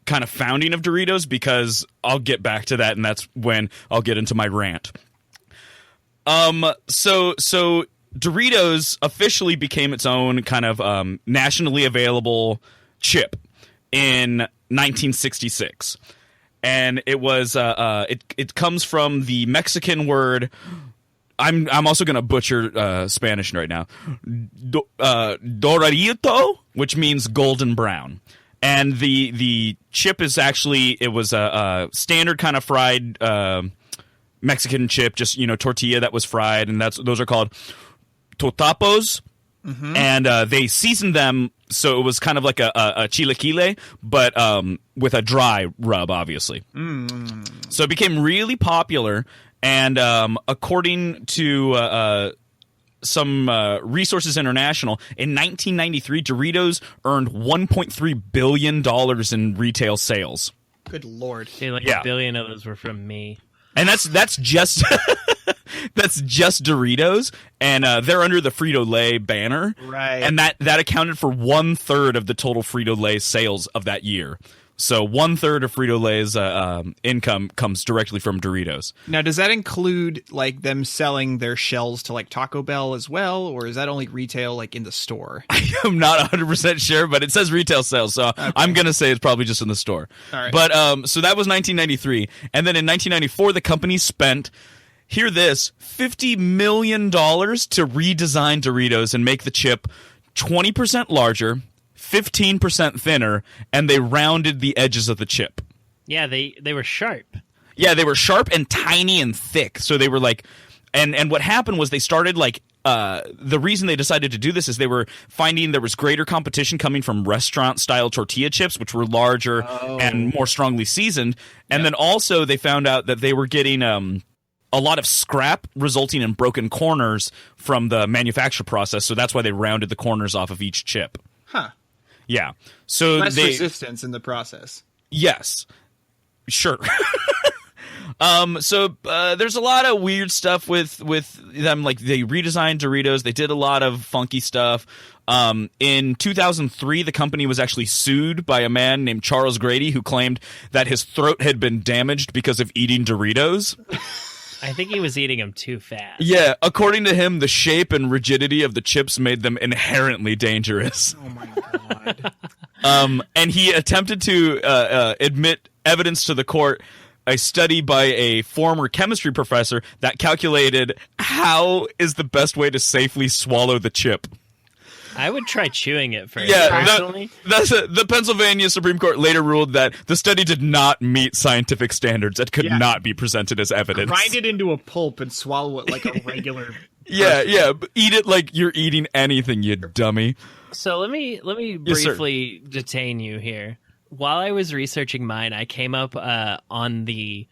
kind of founding of Doritos because I'll get back to that, and that's when I'll get into my rant. So Doritos officially became its own kind of nationally available chip in 1966. And it was it comes from the Mexican word. I'm also going to butcher Spanish right now. Doradito, which means golden brown. And the chip is actually, it was a standard kind of fried Mexican chip, just, tortilla that was fried, and those are called totapos. Mm-hmm. And they seasoned them, so it was kind of like a chilaquile, but with a dry rub, obviously. Mm. So it became really popular, and according to some Resources International, in 1993, Doritos earned $1.3 billion in retail sales. Good Lord. Okay, like a billion of those were from me. And that's just that's just Doritos, and they're under the Frito-Lay banner, right? And that accounted for 1/3 of the total Frito-Lay sales of that year. So 1/3 of Frito-Lay's income comes directly from Doritos. Now, does that include like them selling their shells to like Taco Bell as well, or is that only retail like in the store? I'm not 100% sure, but it says retail sales, so okay. I'm going to say it's probably just in the store. All right. But so that was 1993, and then in 1994 the company spent, hear this, $50 million to redesign Doritos and make the chip 20% larger, 15% thinner, and they rounded the edges of the chip. Yeah, they were sharp. Yeah, they were sharp and tiny and thick. So they were like, and what happened was they started like, the reason they decided to do this is they were finding there was greater competition coming from restaurant-style tortilla chips, which were larger and more strongly seasoned. And then also they found out that they were getting a lot of scrap resulting in broken corners from the manufacture process. So that's why they rounded the corners off of each chip. Huh. Yeah. So less resistance in the process. Yes. Sure. So there's a lot of weird stuff with them. Like they redesigned Doritos. They did a lot of funky stuff. In 2003, the company was actually sued by a man named Charles Grady who claimed that his throat had been damaged because of eating Doritos. I think he was eating them too fast. Yeah, according to him, the shape and rigidity of the chips made them inherently dangerous. Oh my god. And he attempted to admit evidence to the court, a study by a former chemistry professor that calculated how is the best way to safely swallow the chip. I would try chewing it first. Yeah, personally. The Pennsylvania Supreme Court later ruled that the study did not meet scientific standards. It could not be presented as evidence. Grind it into a pulp and swallow it like a regular. Yeah. Eat it like you're eating anything, you dummy. So let me briefly detain you here. While I was researching mine, I came up on the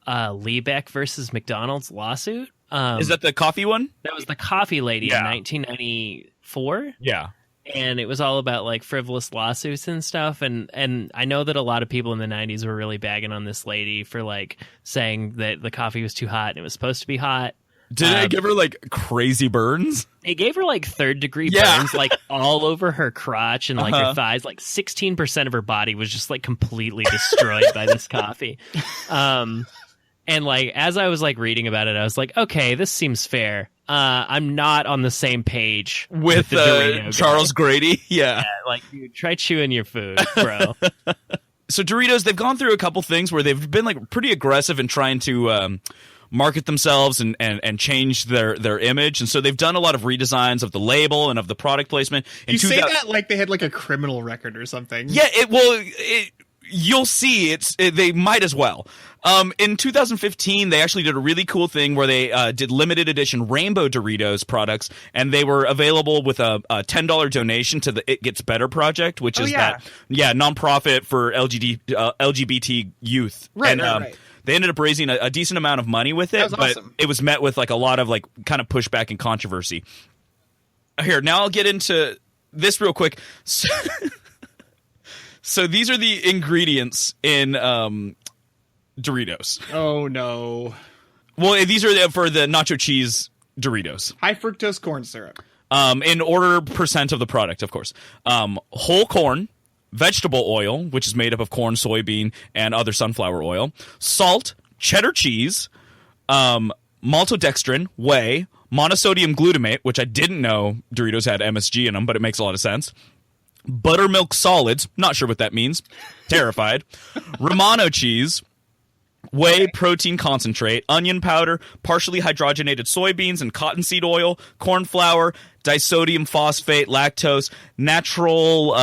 Liebeck versus McDonald's lawsuit. Is that the coffee one? That was the coffee lady in 1994. Yeah. and it was all about like frivolous lawsuits and stuff. And I know that a lot of people in the 90s were really bagging on this lady for like saying that the coffee was too hot and it was supposed to be hot. Did they give her like crazy burns? It gave her like third-degree burns, like all over her crotch and like her thighs. Like 16% of her body was just like completely destroyed by this coffee. And like as I was like reading about it, I was like, okay, this seems fair. I'm not on the same page with the Dorito Charles guy. Grady. Yeah, like dude, try chewing your food, bro. So Doritos, they've gone through a couple things where they've been like pretty aggressive in trying to market themselves and change their image, and so they've done a lot of redesigns of the label and of the product placement. You say that like they had like a criminal record or something. Yeah, you'll see they might as well. In 2015, they actually did a really cool thing where they did limited edition Rainbow Doritos products, and they were available with a $10 donation to the It Gets Better project, which is that nonprofit for LGBT youth. Right, and, right. They ended up raising a decent amount of money with it, but awesome. It was met with like a lot of like kind of pushback and controversy. Here, now I'll get into this real quick. So these are the ingredients in Doritos. Oh no. Well, these are for the nacho cheese Doritos. High fructose corn syrup. In order percent of the product, of course. Whole corn, vegetable oil, which is made up of corn, soybean, and other sunflower oil, salt, cheddar cheese, maltodextrin, whey, monosodium glutamate, which I didn't know Doritos had MSG in them, but it makes a lot of sense. Buttermilk solids, not sure what that means. Terrified. Romano cheese, whey protein concentrate, onion powder, partially hydrogenated soybeans and cottonseed oil, corn flour, disodium phosphate, lactose, natural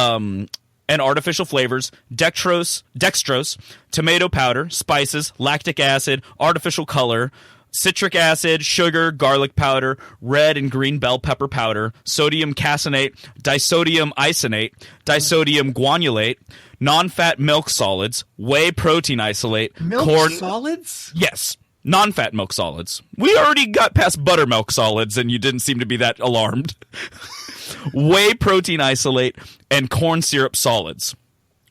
and artificial flavors, dextrose, tomato powder, spices, lactic acid, artificial color, citric acid, sugar, garlic powder, red and green bell pepper powder, sodium caseinate, disodium isonate, disodium guanylate, non-fat milk solids, whey protein isolate, corn solids? Yes, non-fat milk solids. We already got past buttermilk solids and you didn't seem to be that alarmed. Whey protein isolate and corn syrup solids,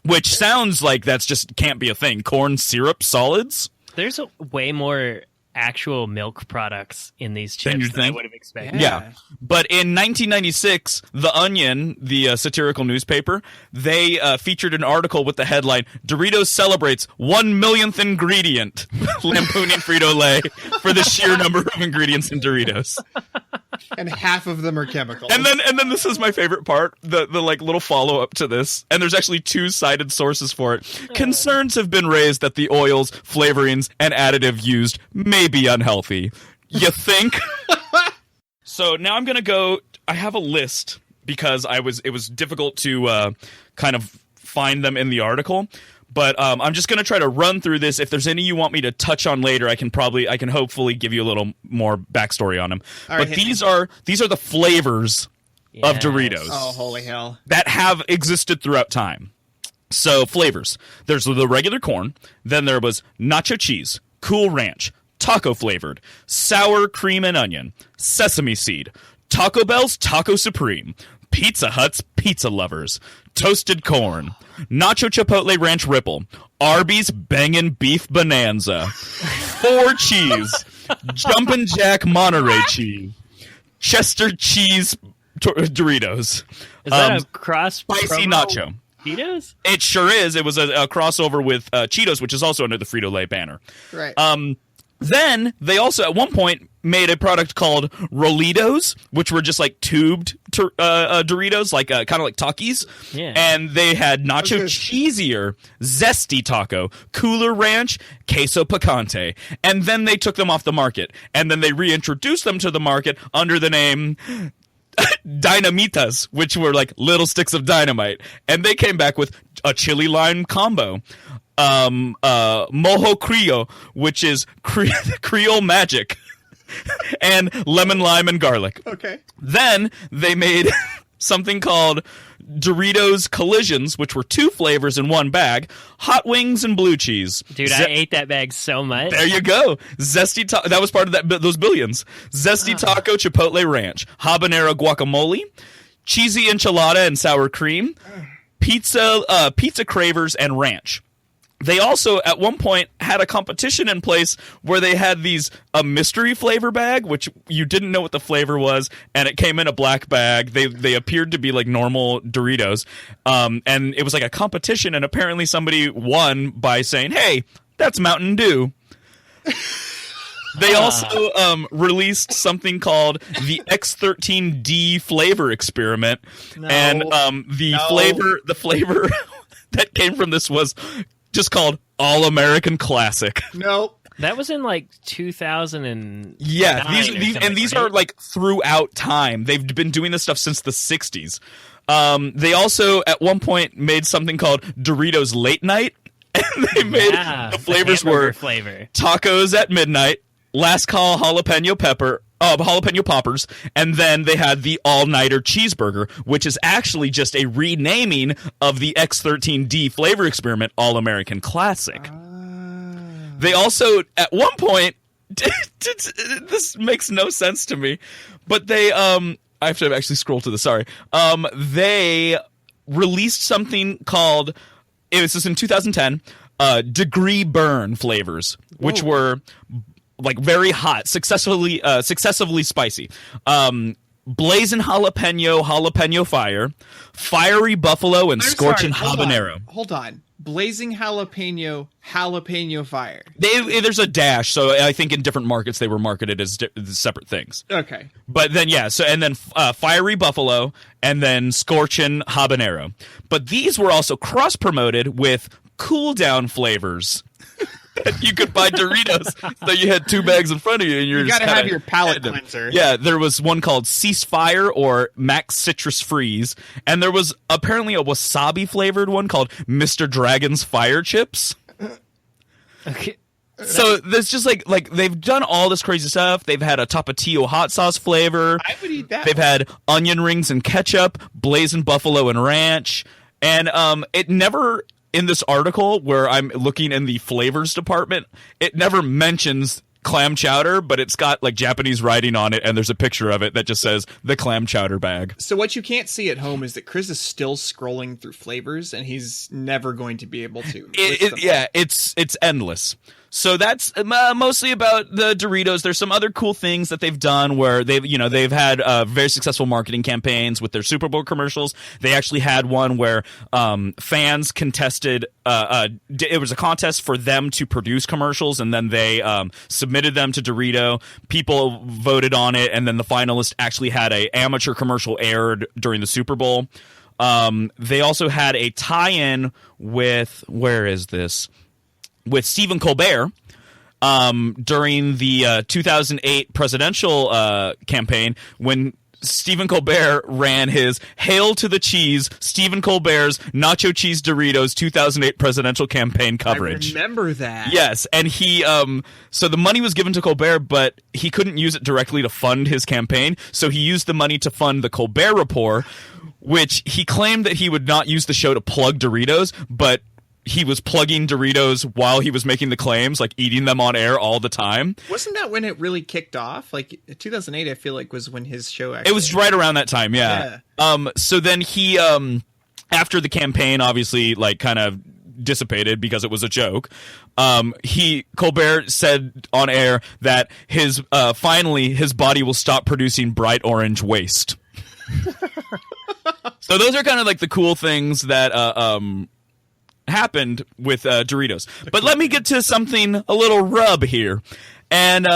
which sounds like that's just can't be a thing. Corn syrup solids? There's way more actual milk products in these chips than I would have expected. Yeah. But in 1996, The Onion, the satirical newspaper, they featured an article with the headline, Doritos celebrates 1 millionth ingredient, lampooning Frito-Lay for the sheer number of ingredients in Doritos. And half of them are chemicals. And then this is my favorite part, the like little follow-up to this. And there's actually two-sided sources for it. Concerns have been raised that the oils, flavorings, and additive used may be unhealthy. You think? So now I'm going to go... I have a list because it was difficult to kind of find them in the article. But I'm just going to try to run through this. If there's any you want me to touch on later, I can hopefully give you a little more backstory on them. But these are the flavors of Doritos. Oh, holy hell. That have existed throughout time. So flavors. There's the regular corn. Then there was nacho cheese, Cool Ranch, taco flavored, sour cream and onion, sesame seed, Taco Bell's Taco Supreme, Pizza Hut's Pizza Lovers, toasted corn, Nacho Chipotle Ranch Ripple, Arby's Bangin' Beef Bonanza, 4 cheese, Jumpin' Jack Monterey cheese, Chester cheese Doritos. Is that a cross spicy promo nacho? Cheetos? It sure is. It was a crossover with Cheetos, which is also under the Frito-Lay banner. Right. Then they also at one point made a product called Rolitos, which were just like tubed Doritos, like kind of like Takis. Yeah. And they had nacho cheesier, zesty taco, Cooler Ranch, queso picante. And then they took them off the market. And then they reintroduced them to the market under the name Dynamitas, which were like little sticks of dynamite. And they came back with a chili lime combo. Mojo Creole, which is Creole Magic, and lemon, lime, and garlic. Okay. Then they made something called Doritos Collisions, which were 2 flavors in one bag, hot wings and blue cheese. Dude, I ate that bag so much. There you go. Zesty that was part of those billions. Zesty Taco Chipotle Ranch, habanero guacamole, cheesy enchilada and sour cream, pizza cravers, and ranch. They also, at one point, had a competition in place where they had a mystery flavor bag, which you didn't know what the flavor was, and it came in a black bag. They appeared to be like normal Doritos, and it was like a competition, and apparently somebody won by saying, "Hey, that's Mountain Dew." They also released something called the X13D flavor experiment, and the flavor that came from this was just called All American Classic. Nope. That was in like 2000 and these are like throughout time. They've been doing this stuff since the 60s. They also at one point made something called Doritos Late Night, and they made the flavors were tacos at midnight, last call jalapeno poppers, and then they had the all-nighter cheeseburger, which is actually just a renaming of the X13D flavor experiment All-American Classic. They also, at one point, this makes no sense to me, but they, I have to actually scroll to the, sorry. They released something called, this is in 2010, Degree Burn flavors, which were like very hot, successively spicy. Blazing jalapeno fire, fiery buffalo, and scorching habanero. Hold on. Blazing jalapeno fire. There's a dash, so I think in different markets they were marketed as separate things. Okay. But then, fiery buffalo, and then scorching habanero. But these were also cross-promoted with cool-down flavors. You could buy Doritos, so you had two bags in front of you, and you gotta have your palate cleanser. Yeah, there was one called Ceasefire or Max Citrus Freeze, and there was apparently a wasabi flavored one called Mr. Dragon's Fire Chips. Okay. So there's just like they've done all this crazy stuff. They've had a Tapatio hot sauce flavor. I would eat that. They've had onion rings and ketchup, blazing buffalo and ranch, and it never. In this article where I'm looking in the flavors department, it never mentions clam chowder, but it's got like Japanese writing on it, and there's a picture of it that just says the clam chowder bag. So what you can't see at home is that Chris is still scrolling through flavors, and he's never going to be able to. It's endless. So that's mostly about the Doritos. There's some other cool things that they've done where they've had very successful marketing campaigns with their Super Bowl commercials. They actually had one where fans contested. It was a contest for them to produce commercials, and then they submitted them to Dorito. People voted on it, and then the finalist actually had an amateur commercial aired during the Super Bowl. They also had a tie-in with with Stephen Colbert during the 2008 presidential campaign when Stephen Colbert ran his Hail to the Cheese, Stephen Colbert's Nacho Cheese Doritos 2008 presidential campaign coverage. I remember that. Yes, and he so the money was given to Colbert, but he couldn't use it directly to fund his campaign, so he used the money to fund the Colbert Report, which he claimed that he would not use the show to plug Doritos, but he was plugging Doritos while he was making the claims, like eating them on air all the time. Wasn't that when it really kicked off? Like 2008, I feel like was when his show actually. It was right around that time, yeah. So then he, after the campaign, obviously, like kind of dissipated because it was a joke. Colbert said on air that finally his body will stop producing bright orange waste. So those are kind of like the cool things that happened with Doritos. But let me get to something a little rub here. And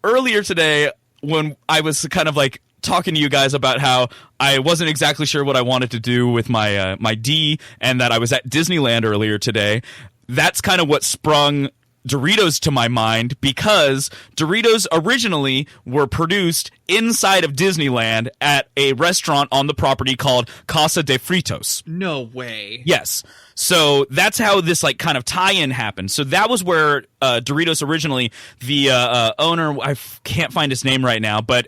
earlier today, when I was kind of like talking to you guys about how I wasn't exactly sure what I wanted to do with my my D, and that I was at Disneyland earlier today, that's kind of what sprung Doritos to my mind, because Doritos originally were produced inside of Disneyland at a restaurant on the property called Casa de Fritos. No way. Yes. So that's how this like kind of tie-in happened. So that was where Doritos originally, the owner, I can't find his name right now, but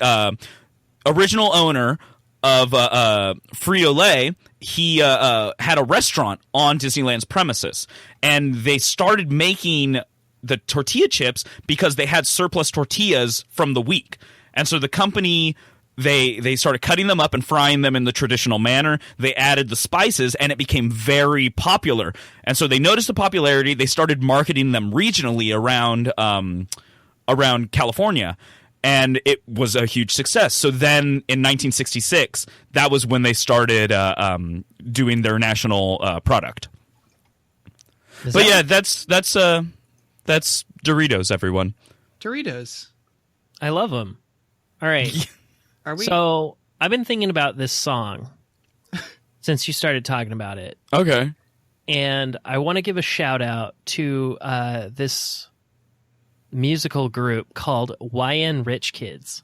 original owner of Frito-Lay, he had a restaurant on Disneyland's premises, and they started making the tortilla chips because they had surplus tortillas from the week. And so the company they started cutting them up and frying them in the traditional manner. They added the spices, and it became very popular. And so they noticed the popularity. They started marketing them regionally around California, and it was a huge success. So then in 1966, that was when they started doing their national product. But yeah, that's Doritos, everyone. Doritos. I love them. All right. Are we? So I've been thinking about this song since you started talking about it. Okay. And I want to give a shout out to this musical group called YN Rich Kids.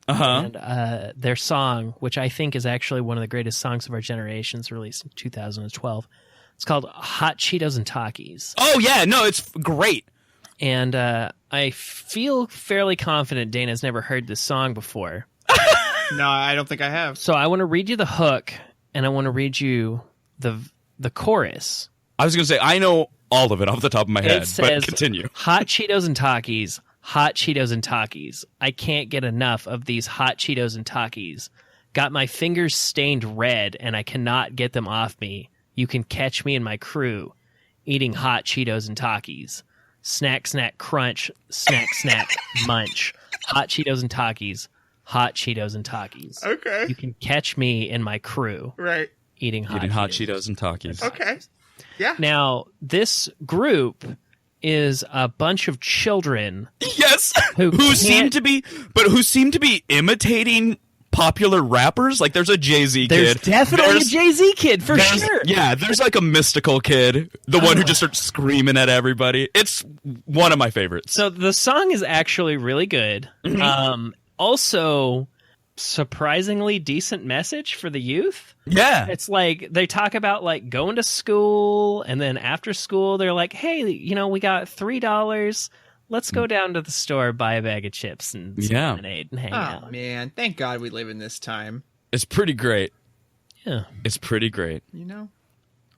Uh-huh. And their song, which I think is actually one of the greatest songs of our generations, released in 2012. It's called Hot Cheetos and Takis. Oh, yeah. No, it's great. And I feel fairly confident Dana's never heard this song before. No, I don't think I have. So I want to read you the hook, and I want to read you the chorus. I was going to say, I know all of it off the top of my head, It says, but continue. Hot Cheetos and Takis, hot Cheetos and Takis. I can't get enough of these hot Cheetos and Takis. Got my fingers stained red, and I cannot get them off me. You can catch me and my crew eating hot Cheetos and Takis. Snack, snack, crunch. Snack, snack, munch. Hot Cheetos and Takis. Hot Cheetos and Takis. Okay. You can catch me and my crew Right. eating hot Cheetos and Takis. Okay. Yeah. Now, this group is a bunch of children Yes, Who seem can't- to be imitating popular rappers. Like there's a Jay-Z There's kid. definitely There's- a Jay-Z kid for there's- sure. Yeah, there's like a mystical kid, the one who just starts screaming at everybody. It's one of my favorites. So the song is actually really good. Also, surprisingly decent message for the youth. Yeah, It's like they talk about like going to school, and then after school they're like, "Hey, we got $3. Let's go down to the store, buy a bag of chips and some Yeah. lemonade and hang Oh out." man, thank God we live in this time. it's pretty great. Yeah. It's pretty great. You know.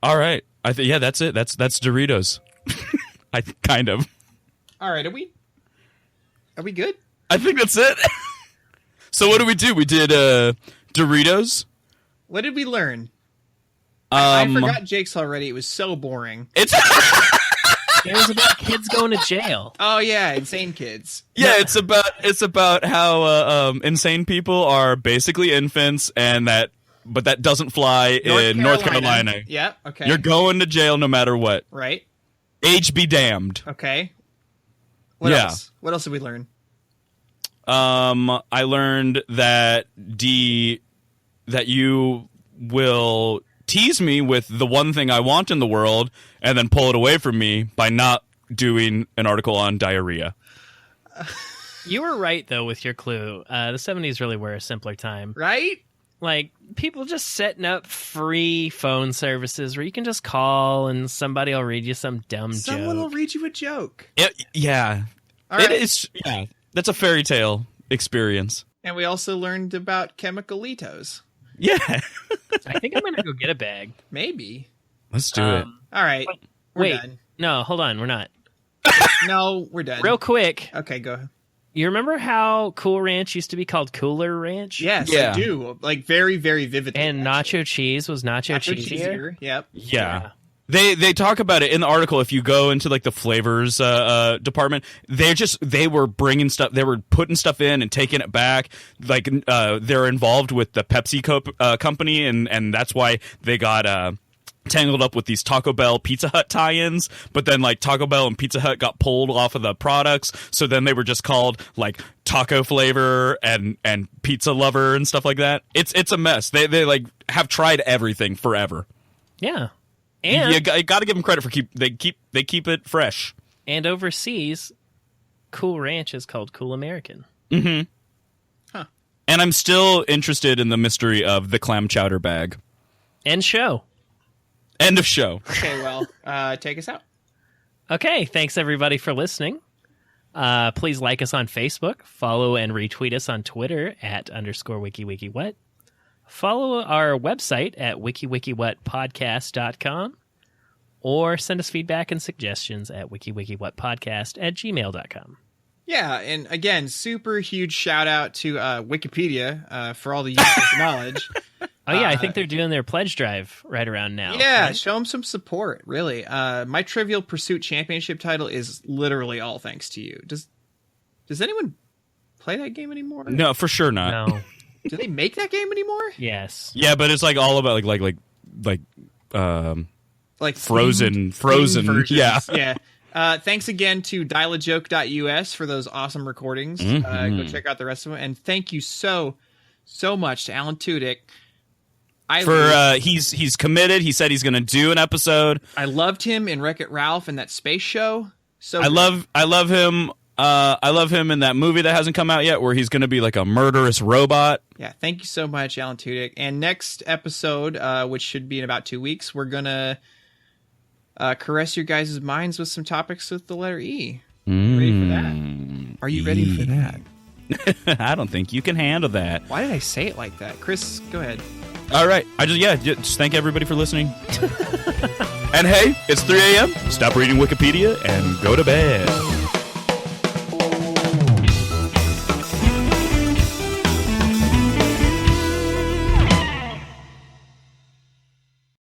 All right, I think that's it. That's Doritos. I kind of. All right. Are we good? I think that's it. So what do? We did Doritos. What did we learn? I Um, forgot Jake's already. It was so boring. It's It was about kids going to jail. Oh yeah, insane kids. yeah. It's about how insane people are basically infants, and that doesn't fly in North Carolina. Yep. Okay. You're going to jail no matter what. right. Age be damned. Okay. What Yeah. else? What else did we learn? I learned that that you will tease me with the one thing I want in the world and then pull it away from me by not doing an article on diarrhea. You were right though with your clue. The 70s really were a simpler time. Right. Like people just setting up free phone services where you can just call and somebody will read you some dumb Someone will joke. read you a joke. Yeah. All right. It is. Yeah. That's a fairy tale experience. And we also learned about chemicalitos. Yeah. I think I'm gonna go get a bag. Maybe. Let's do it. All right. We're Wait, done. no, hold on, we're not. No, we're done. Real quick, Okay, go. you remember how Cool Ranch used to be called Cooler Ranch? Yes, Yeah. I do. Like very, very vividly. And nacho cheese was nacho Nacho cheesier. cheesier. Yep. Yeah. They talk about it in the article. If you go into like the flavors department, they were bringing stuff, they were putting stuff in and taking it back. Like they're involved with the Pepsi company, and that's why they got tangled up with these Taco Bell Pizza Hut tie-ins. But then like Taco Bell and Pizza Hut got pulled off of the products, so then they were just called like Taco Flavor and Pizza Lover and stuff like that. It's a mess. They like have tried everything forever. Yeah. And You got to give them credit for they keep it fresh. and overseas, Cool Ranch is called Cool American. And I'm still interested in the mystery of the clam chowder bag. End show. End of show. Okay, well, take us out. Okay, thanks everybody for listening. Please like us on Facebook, follow and retweet us on Twitter at _WikiWikiWhat. Follow our website at wikiwikiwhatpodcast.com or send us feedback and suggestions at wikiwikiwhatpodcast@gmail.com. Yeah, and again, super huge shout out to Wikipedia for all the useless knowledge. Oh yeah, I think they're doing their pledge drive right around now. Yeah, right? show them some support, really. My Trivial Pursuit Championship title is literally all thanks to you. Does anyone play that game anymore? No, for sure not. No. Do they make that game anymore? Yes. Yeah, but it's like all about like Like Frozen, themed versions. yeah. Yeah. Thanks again to dialajoke.us for those awesome recordings. Go check out the rest of them. And thank you so much to Alan Tudyk. He's committed. He said he's going to do an episode. I loved him in Wreck-It Ralph and that space show. So I love him. I love him in that movie that hasn't come out yet, where he's going to be like a murderous robot. Yeah, thank you so much, Alan Tudyk. And next episode, which should be in about 2 weeks, we're gonna caress your guys' minds with some topics with the letter E. Ready for that? Are you ready for that? I don't think you can handle that. Why did I say it like that? Chris, go ahead. All right. Just thank everybody for listening. And hey, it's 3 a.m. Stop reading Wikipedia and go to bed.